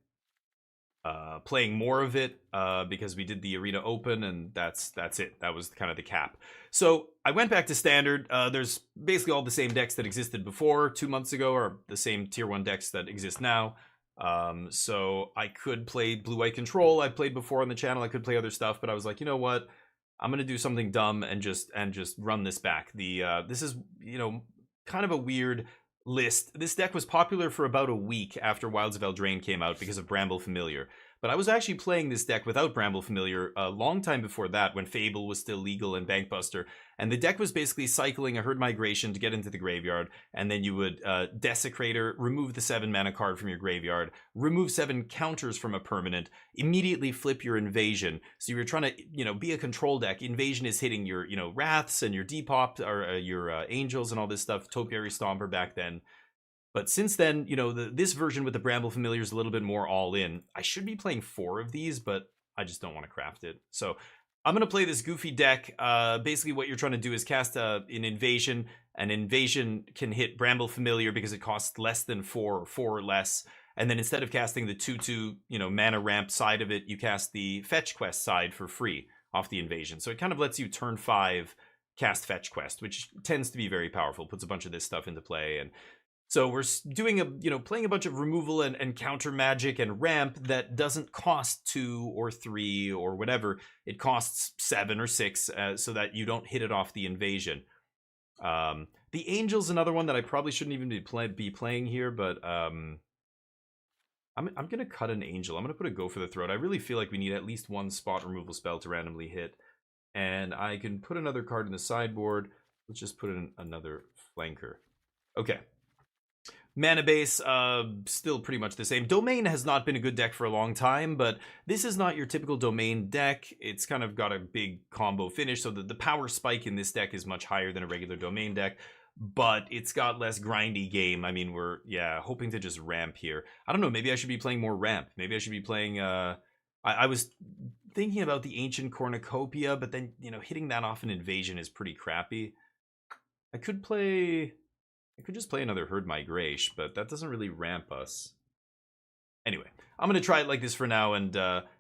playing more of it because we did the Arena Open, and that's it. That was kind of the cap. So I went back to Standard. There's basically all the same decks that existed before 2 months ago, or the same Tier 1 decks that exist now. So I could play Blue-White Control. I played before on the channel. I could play other stuff, but I was like, you know what? I'm gonna do something dumb and just run this back. This is kind of a weird list. This deck was popular for about a week after Wilds of Eldraine came out because of Bramble Familiar. But I was actually playing this deck without Bramble Familiar a long time before that, when Fable was still legal and Bankbuster. And the deck was basically cycling a Herd Migration to get into the graveyard, and then you would Desecrator, remove the 7 mana card from your graveyard, remove 7 counters from a permanent, immediately flip your Invasion. So you were trying to, be a control deck. Invasion is hitting your, Wraths and your Depop, or your Angels and all this stuff, Topiary Stomper back then. But since then, this version with the Bramble Familiar is a little bit more all-in. I should be playing 4 of these, but I just don't want to craft it. So I'm going to play this goofy deck. Basically, what you're trying to do is cast an Invasion. An Invasion can hit Bramble Familiar because it costs less than 4 or 4 or less. And then instead of casting the 2/2, mana ramp side of it, you cast the Fetch Quest side for free off the Invasion. So it kind of lets you turn 5 cast Fetch Quest, which tends to be very powerful. Puts a bunch of this stuff into play. And so we're doing playing a bunch of removal and counter magic and ramp that doesn't cost 2 or 3 or whatever. It costs 7 or 6 so that you don't hit it off the Invasion. The Angel's another one that I probably shouldn't even be playing here, but I'm gonna cut an Angel. I'm gonna put a Go for the Throat. I really feel like we need at least 1 spot removal spell to randomly hit, and I can put another card in the sideboard. Let's just put in another Flanker. Okay. Mana base, still pretty much the same. Domain has not been a good deck for a long time, but this is not your typical Domain deck. It's kind of got a big combo finish, so the power spike in this deck is much higher than a regular Domain deck, but it's got less grindy game. I mean, we're, hoping to just ramp here. I don't know, maybe I should be playing more ramp. Maybe I should be playing, I was thinking about the Ancient Cornucopia, but then, hitting that off an Invasion is pretty crappy. I could just play another Herd Migration, but that doesn't really ramp us. Anyway, I'm going to try it like this for now, and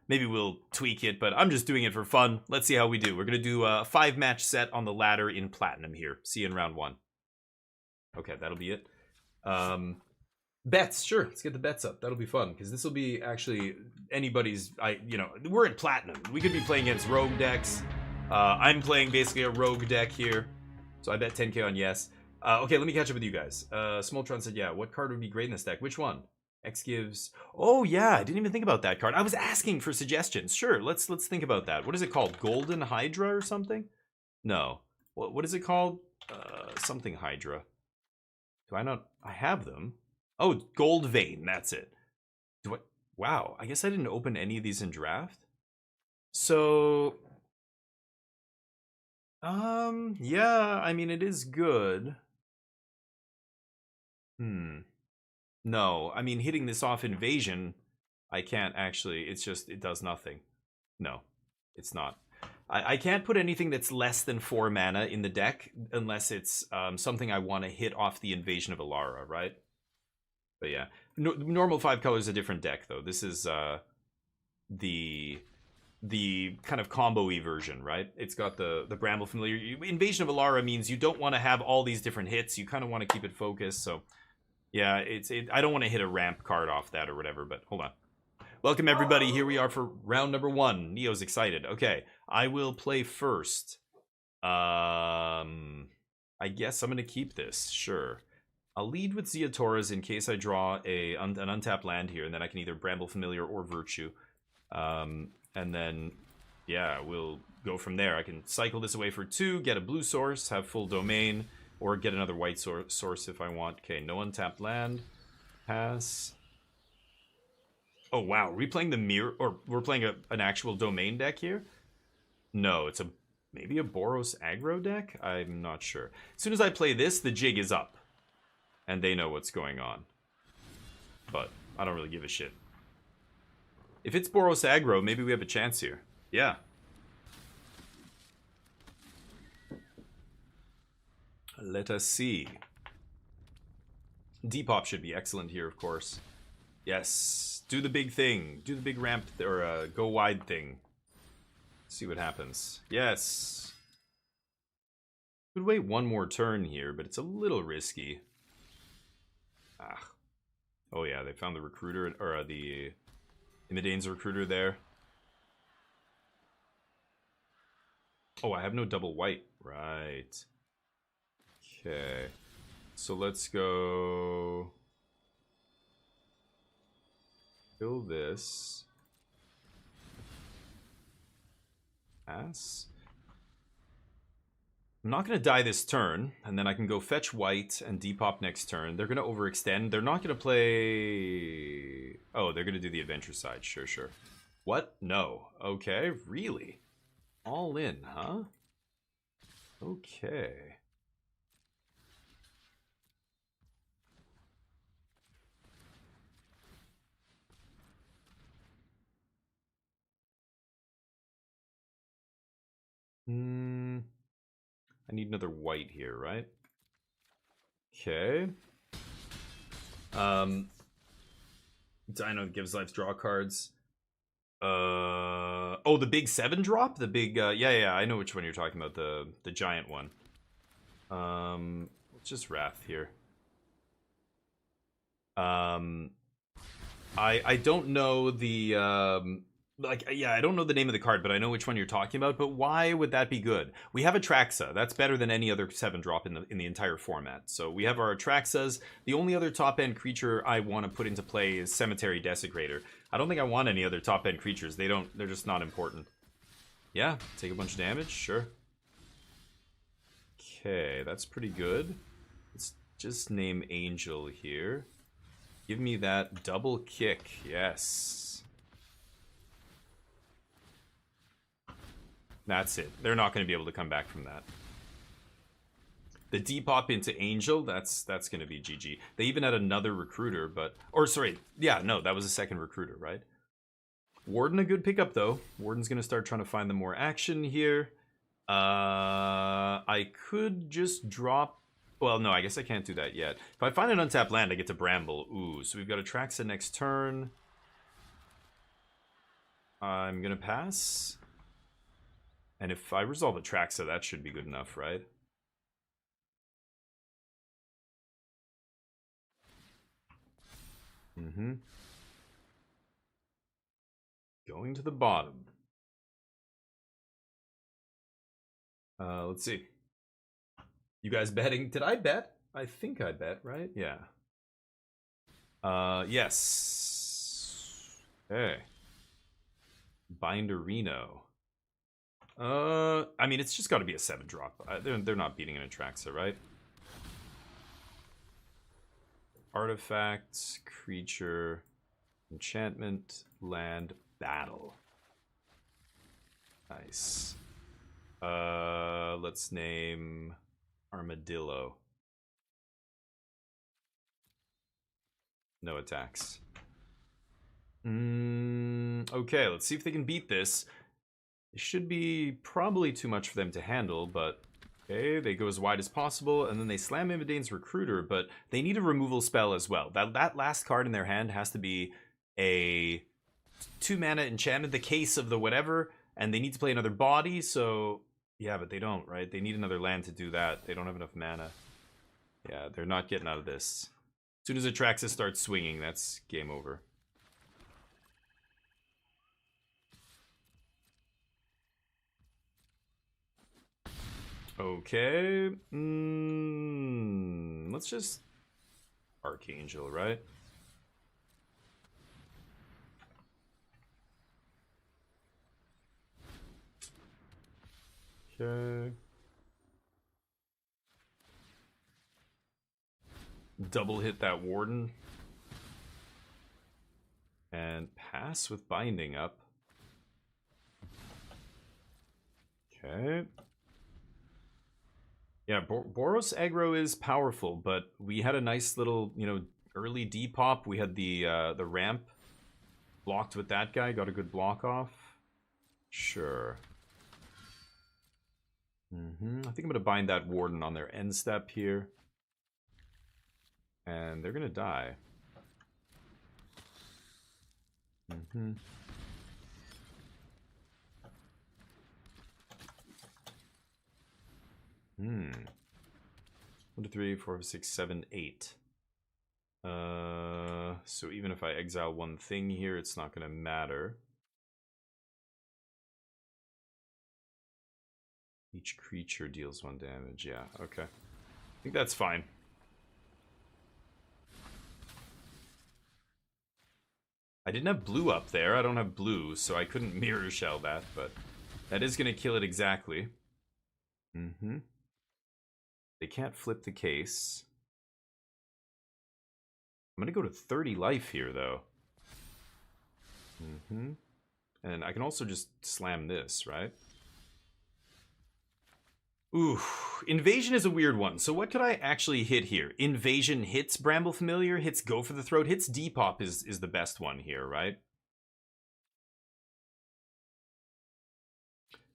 Maybe we'll tweak it, but I'm just doing it for fun. Let's see how we do. We're going to do a 5-match set on the ladder in Platinum here. See you in round 1. Okay, that'll be it. Bets, sure. Let's get the bets up. That'll be fun, because this will be actually anybody's... we're in Platinum. We could be playing against rogue decks. I'm playing basically a rogue deck here. So I bet 10k on yes. Okay, let me catch up with you guys. Smoltron said, yeah, what card would be great in this deck? Which one? X gives... Oh, yeah, I didn't even think about that card. I was asking for suggestions. Sure, let's think about that. What is it called? Golden Hydra or something? No. What is it called? Something Hydra. Do I not... I have them. Oh, Gold Vein, that's it. Do I... Wow, I guess I didn't open any of these in draft. So... yeah, I mean, it is good. No, I mean, hitting this off Invasion, I can't actually, it's just, it does nothing. No, it's not. I can't put anything that's less than 4 mana in the deck unless it's something I want to hit off the Invasion of Alara, right? But yeah, normal 5 color is a different deck, though. This is the kind of combo-y version, right? It's got the Bramble Familiar. Invasion of Alara means you don't want to have all these different hits. You kind of want to keep it focused, so... Yeah, I don't want to hit a ramp card off that or whatever, but hold on. Welcome, everybody. Here we are for round number 1. Neo's excited. Okay, I will play first. I guess I'm going to keep this. Sure. I'll lead with Zeatoras in case I draw an untapped land here, and then I can either Bramble Familiar or Virtue. And then, yeah, we'll go from there. I can cycle this away for 2, get a blue source, have full domain... Or get another white source if I want. Okay, no untapped land. Pass. Oh, wow. Are we playing the mirror? Or we're playing an actual domain deck here? No, it's maybe a Boros aggro deck? I'm not sure. As soon as I play this, the jig is up. And they know what's going on. But I don't really give a shit. If it's Boros aggro, maybe we have a chance here. Yeah. Let us see. Depop should be excellent here, of course. Yes. Do the big thing. Do the big ramp or go wide thing. See what happens. Yes. Could wait one more turn here, but it's a little risky. Ah. Oh yeah, they found the recruiter, or the Imidane's recruiter there. Oh, I have no double white. Right. Okay, so let's go kill this. Pass. I'm not going to die this turn, and then I can go fetch white and depop next turn. They're going to overextend. They're not going to play... Oh, they're going to do the adventure side. Sure, sure. What? No. Okay, really? All in, huh? Okay. I need another white here, right? Okay. Dino gives life draw cards. Oh, the big 7 drop? The big yeah, I know which one you're talking about, the giant one. Let's just Wrath here. I don't know the I don't know the name of the card, but I know which one you're talking about. But why would that be good? We have Atraxa. That's better than any other 7 drop in the entire format. So we have our Atraxas. The only other top end creature I want to put into play is Cemetery Desecrator. I don't think I want any other top end creatures. They're just not important. Yeah, take a bunch of damage, sure. Okay, that's pretty good. Let's just name Angel here. Give me that double kick. Yes. That's it. They're not going to be able to come back from that. The depop into Angel, that's going to be GG. They even had another recruiter, but... Or, sorry. Yeah, no, that was a second recruiter, right? Warden, a good pickup, though. Warden's going to start trying to find them more action here. I could just drop... Well, no, I guess I can't do that yet. If I find an untapped land, I get to Bramble. Ooh, so we've got Atraxa next turn. I'm gonna pass. And if I resolve Atraxa, that should be good enough, right? Mm-hmm. Going to the bottom. Let's see. You guys betting? Did I bet? I think I bet, right? Yeah. Yes. Okay. Binder Reno. I mean, it's just got to be a 7-drop. They're not beating an Atraxa, right? Artifact, creature, enchantment, land, battle. Nice. Let's name Armadillo. No attacks. Okay, let's see if they can beat this. It should be probably too much for them to handle, but okay, they go as wide as possible, and then they slam Imidane's Recruiter, but they need a removal spell as well. That last card in their hand has to be a 2-mana enchantment, the case of the whatever, and they need to play another body, so yeah, but they don't, right? They need another land to do that. They don't have enough mana. Yeah, they're not getting out of this. As soon as Atraxa starts swinging, that's game over. Okay. Let's just Archangel, right? Okay. Double hit that Warden. And pass with Binding up. Okay. Yeah, Boros aggro is powerful, but we had a nice little, early depop. We had the ramp blocked with that guy. Got a good block off. Sure. I think I'm going to bind that Warden on their end step here. And they're going to die. One, 2, 3, 4, 5, 6, 7, 8. So even if I exile one thing here, it's not going to matter. Each creature deals 1 damage. Yeah, okay. I think that's fine. I didn't have blue up there. I don't have blue, so I couldn't Mirror Shell that, but that is going to kill it exactly. They can't flip the case. I'm going to go to 30 life here, though. And I can also just slam this, right? Ooh, Invasion is a weird one. So what could I actually hit here? Invasion hits Bramble Familiar, hits Go for the Throat, hits Depop is the best one here, right?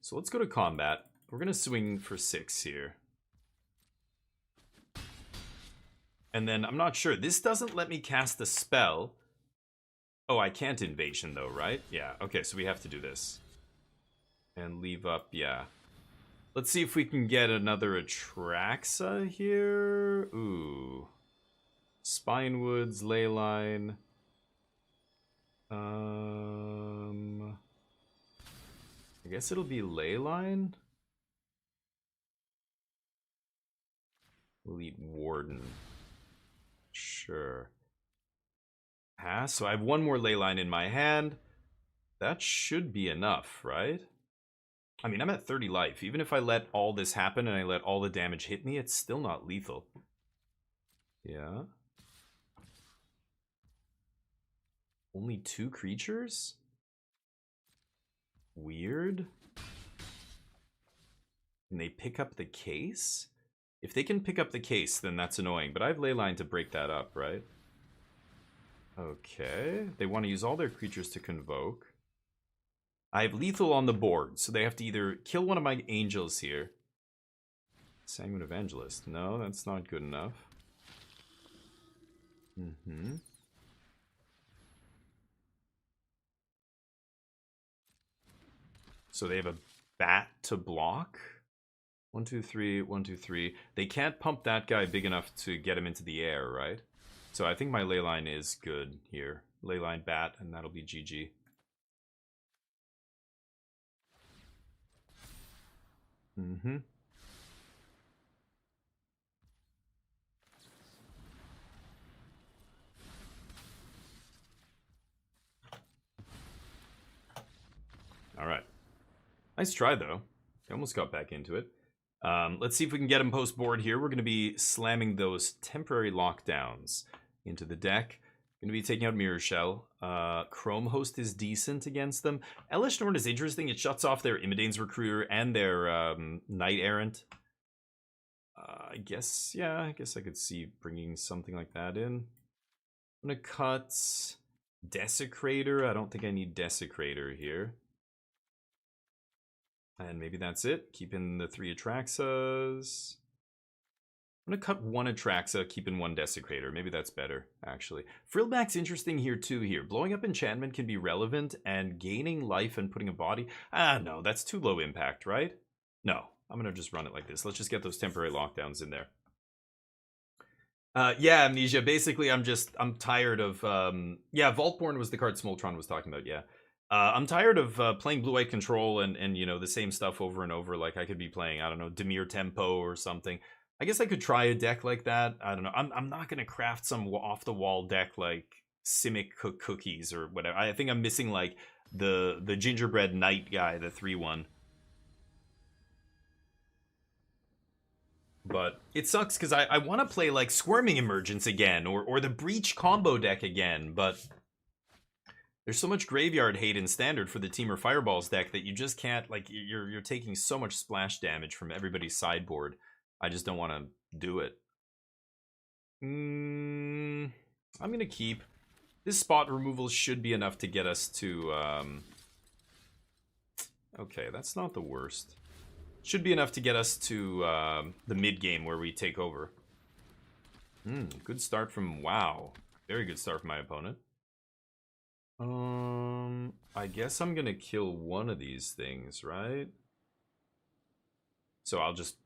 So let's go to combat. We're going to swing for 6 here. And then, I'm not sure. This doesn't let me cast a spell. Oh, I can't Invasion, though, right? Yeah, okay, so we have to do this. And leave up, yeah. Let's see if we can get another Atraxa here. Ooh. Spinewoods, Leyline. I guess it'll be Leyline. We'll eat Warden. Sure. Pass. So I have one more Leyline in my hand. That should be enough, right? I mean, I'm at 30 life. Even if I let all this happen and I let all the damage hit me, it's still not lethal. Yeah. Only 2 creatures? Weird. Can they pick up the case? If they can pick up the case, then that's annoying. But I have Leyline to break that up, right? Okay. They want to use all their creatures to convoke. I have lethal on the board, so they have to either kill one of my angels here. Sanguine Evangelist. No, that's not good enough. So they have a bat to block. 1, 2, 3, 1, 2, 3. They can't pump that guy big enough to get him into the air, right? So I think my leyline is good here. Leyline bat, and that'll be GG. Mm-hmm. All right. Nice try, though. I almost got back into it. Let's see if we can get him post-board here. We're going to be slamming those temporary lockdowns into the deck. Going to be taking out Mirror Shell. Chrome Host is decent against them. Elesh Norn is interesting. It shuts off their Imidane's Recruiter and their Knight Errant. I guess I could see bringing something like that in. I'm going to cut Desecrator. I don't think I need Desecrator here. And maybe that's it. Keeping the 3 Atraxas. I'm going to cut 1 Atraxa, keeping 1 Desecrator. Maybe that's better, actually. Frillback's interesting here, too, here. Blowing up enchantment can be relevant, and gaining life and putting a body... no, that's too low impact, right? No, I'm going to just run it like this. Let's just get those temporary lockdowns in there. Yeah, Amnesia. Basically, I'm tired of... yeah, Vaultborn was the card Smoltron was talking about, yeah. I'm tired of playing Blue-White Control and, you know, the same stuff over and over. Like, I could be playing, I don't know, Dimir Tempo or something. I guess I could try a deck like that. I don't know. I'm not going to craft some off-the-wall deck like Simic Cookies or whatever. I think I'm missing, like, the Gingerbread Knight guy, the 3-1. But it sucks because I want to play, like, Squirming Emergence again or the Breach combo deck again, but... There's so much graveyard hate in Standard for the Temur Fireballs deck that you just can't, like, you're taking so much splash damage from everybody's sideboard. I just don't want to do it. I'm going to keep. This spot removal should be enough to get us to... Okay, that's not the worst. Should be enough to get us to the mid-game where we take over. Good start from... Wow. Very good start from my opponent. I guess I'm gonna kill one of these things, right? So I'll just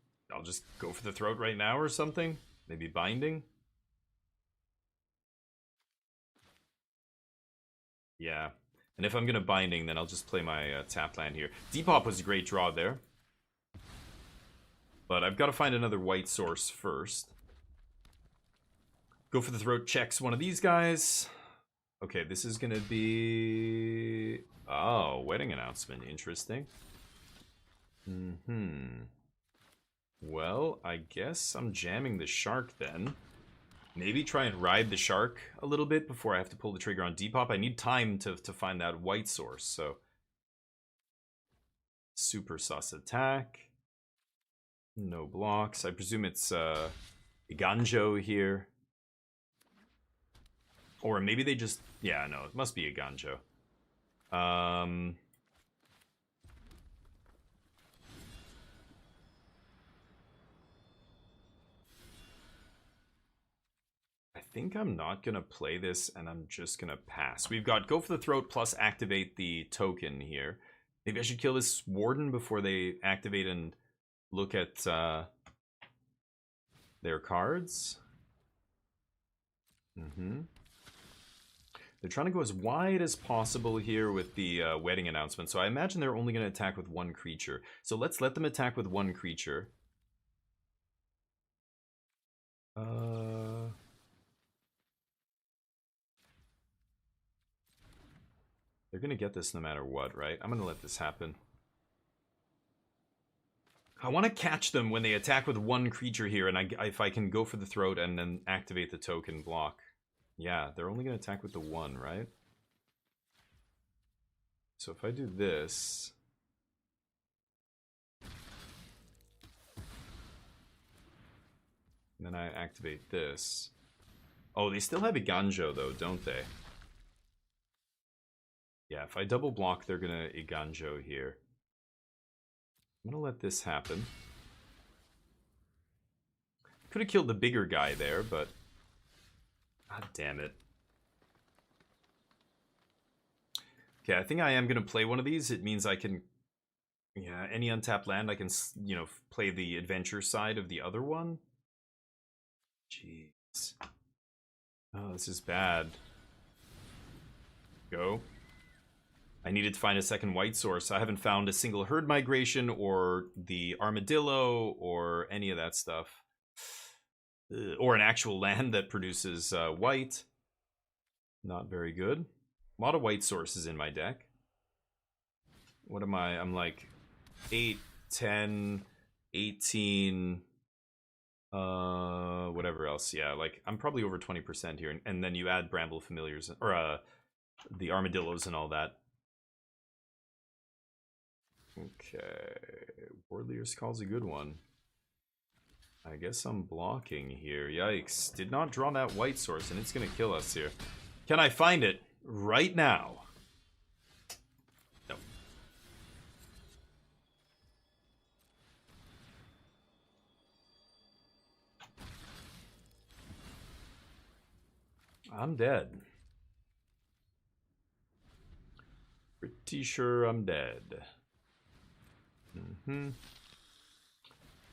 go for the throat right now or something. Maybe binding. Yeah, and if I'm gonna binding, then I'll just play my tap land here. Depop was a great draw there, but I've got to find another white source first. Go for the throat. Checks one of these guys. Okay, this is gonna be... Oh, wedding announcement. Interesting. Well, I guess I'm jamming the shark then. Maybe try and ride the shark a little bit before I have to pull the trigger on Depop. I need time to find that white source, so... Super sus attack. No blocks. I presume it's Iganjo here. Or maybe they just... Yeah, no, it must be a Ganjo. I think I'm not going to play this, and I'm just going to pass. We've got Go for the Throat plus activate the token here. Maybe I should kill this Warden before they activate and look at their cards. They're trying to go as wide as possible here with the wedding announcement. So I imagine they're only going to attack with 1 creature. So let's let them attack with 1 creature. They're going to get this no matter what, right? I'm going to let this happen. I want to catch them when they attack with 1 creature here, and if I can go for the throat and then activate the token block. Yeah, they're only going to attack with the 1, right? So if I do this... And then I activate this... Oh, they still have a Iganjo though, don't they? Yeah, if I double block, they're going to Iganjo here. I'm going to let this happen. Could have killed the bigger guy there, but... God damn it. Okay, I think I am going to play one of these. It means I can Yeah, any untapped land, I can, you know, play the adventure side of the other one. Jeez. Oh, this is bad. Go. I needed to find a second white source. I haven't found a single herd migration or the armadillo or any of that stuff. Or an actual land that produces white. Not very good. A lot of white sources in my deck. What am I? I'm like 8, 10, 18, whatever else. Yeah, like I'm probably over 20% here. And then you add Bramble Familiars, or the armadillos and all that. Okay, Warleader's Call's a good one. I guess I'm blocking here. Yikes, did not draw that white source and it's gonna kill us here. Can I find it right now? No. I'm dead. Pretty sure I'm dead.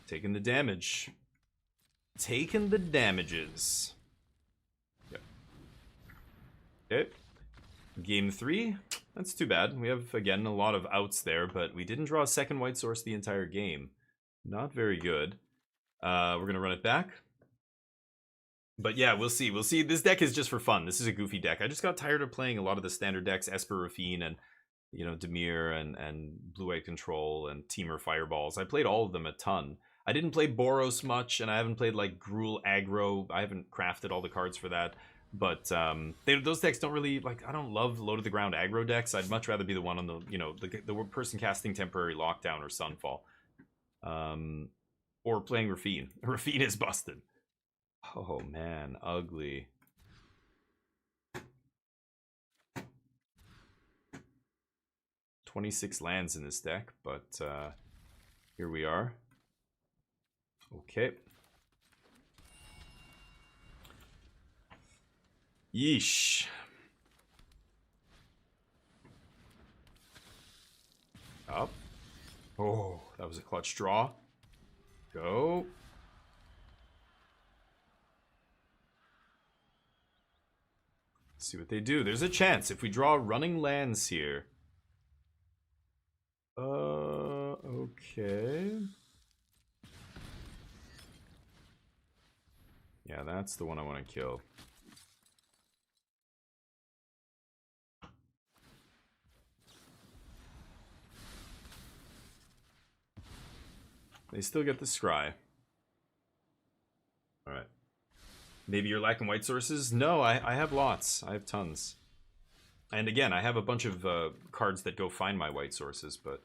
Taking the damage. Taking the damages. Yep. Okay. Game 3. That's too bad. We have, again, a lot of outs there, but we didn't draw a second white source the entire game. Not very good. We're going to run it back. But yeah, we'll see. We'll see. This deck is just for fun. This is a goofy deck. I just got tired of playing a lot of the standard decks, Esper, Rafine, and, you know, Dimir, and Blue-White Control, and Temur Fireballs. I played all of them a ton. I didn't play Boros much, and I haven't played, like, Gruul Aggro. I haven't crafted all the cards for that. But those decks don't really, like, I don't love low-to-the-ground aggro decks. I'd much rather be the one on the, you know, the person casting Temporary Lockdown or Sunfall. Or playing Rafine. Rafine is busted. Oh, man. Ugly. "26 lands in this deck, but here we are. Okay. Yeesh. Up. Oh, that was a clutch draw. Go. Let's see what they do. There's a chance if we draw running lands here. Okay. Yeah, that's the one I want to kill. They still get the scry. Alright. Maybe you're lacking white sources? No, I have lots. I have tons. And again, I have a bunch of cards that go find my white sources, but...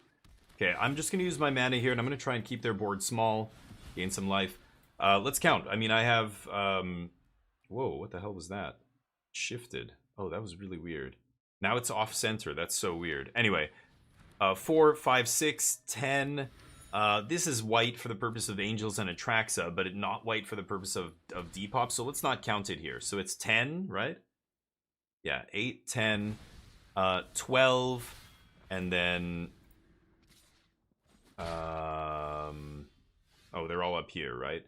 Okay, I'm just going to use my mana here, and I'm going to try and keep their board small, gain some life. Let's count. I mean, I have... Whoa, what the hell was that? Shifted. Oh, that was really weird. Now it's off-center. That's so weird. Anyway, 4, 5, 6, 10... this is white for the purpose of Angels and Atraxa, but not white for the purpose of Depop, so let's not count it here. So it's 10, right? Yeah, 8, 10, 12, and then... oh, they're all up here, right?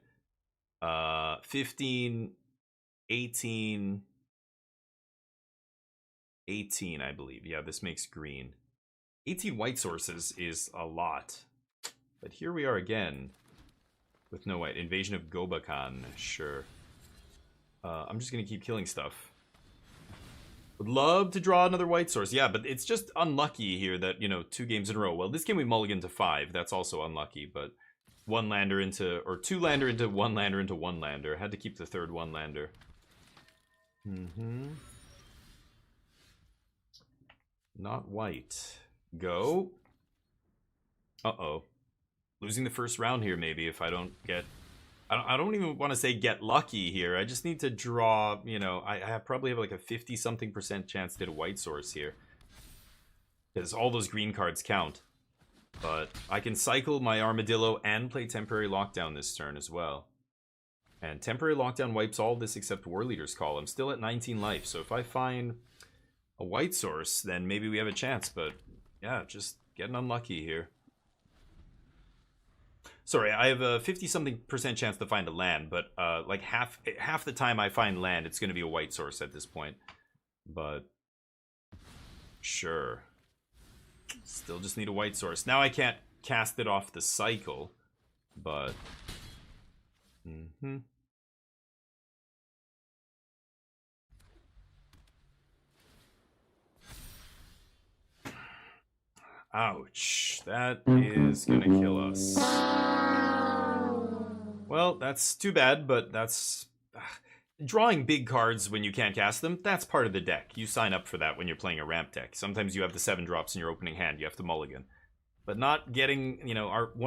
15, 18, 18, I believe. Yeah, this makes green. 18 white sources is a lot. But here we are again with no white. Invasion of Gobakan, sure. I'm just going to keep killing stuff. Would love to draw another white source. Yeah, but it's just unlucky here that, you know, 2 games in a row. Well, this game we mulligan to 5. That's also unlucky, but 1 lander into, or 2 lander into 1 lander into 1 lander. Had to keep the 3rd 1 lander. Not white. Go. Uh-oh. Losing the first round here, maybe, if I don't get... I don't even want to say get lucky here. I just need to draw, you know... I probably have like a 50-something% chance to get a white source here. Because all those green cards count. But I can cycle my Armadillo and play Temporary Lockdown this turn as well. And Temporary Lockdown wipes all this except Warleader's Call. I'm still at 19 life, so if I find a white source, then maybe we have a chance. But yeah, just getting unlucky here. Sorry, I have a 50-something% chance to find a land, but like half the time I find land, it's going to be a white source at this point. But sure. Still just need a white source. Now I can't cast it off the cycle, but Ouch. That is gonna kill us. Well, that's too bad, but that's... Drawing big cards when you can't cast them, that's part of the deck. You sign up for that when you're playing a ramp deck. Sometimes you have the 7 drops in your opening hand, you have to mulligan. But not getting, you know, one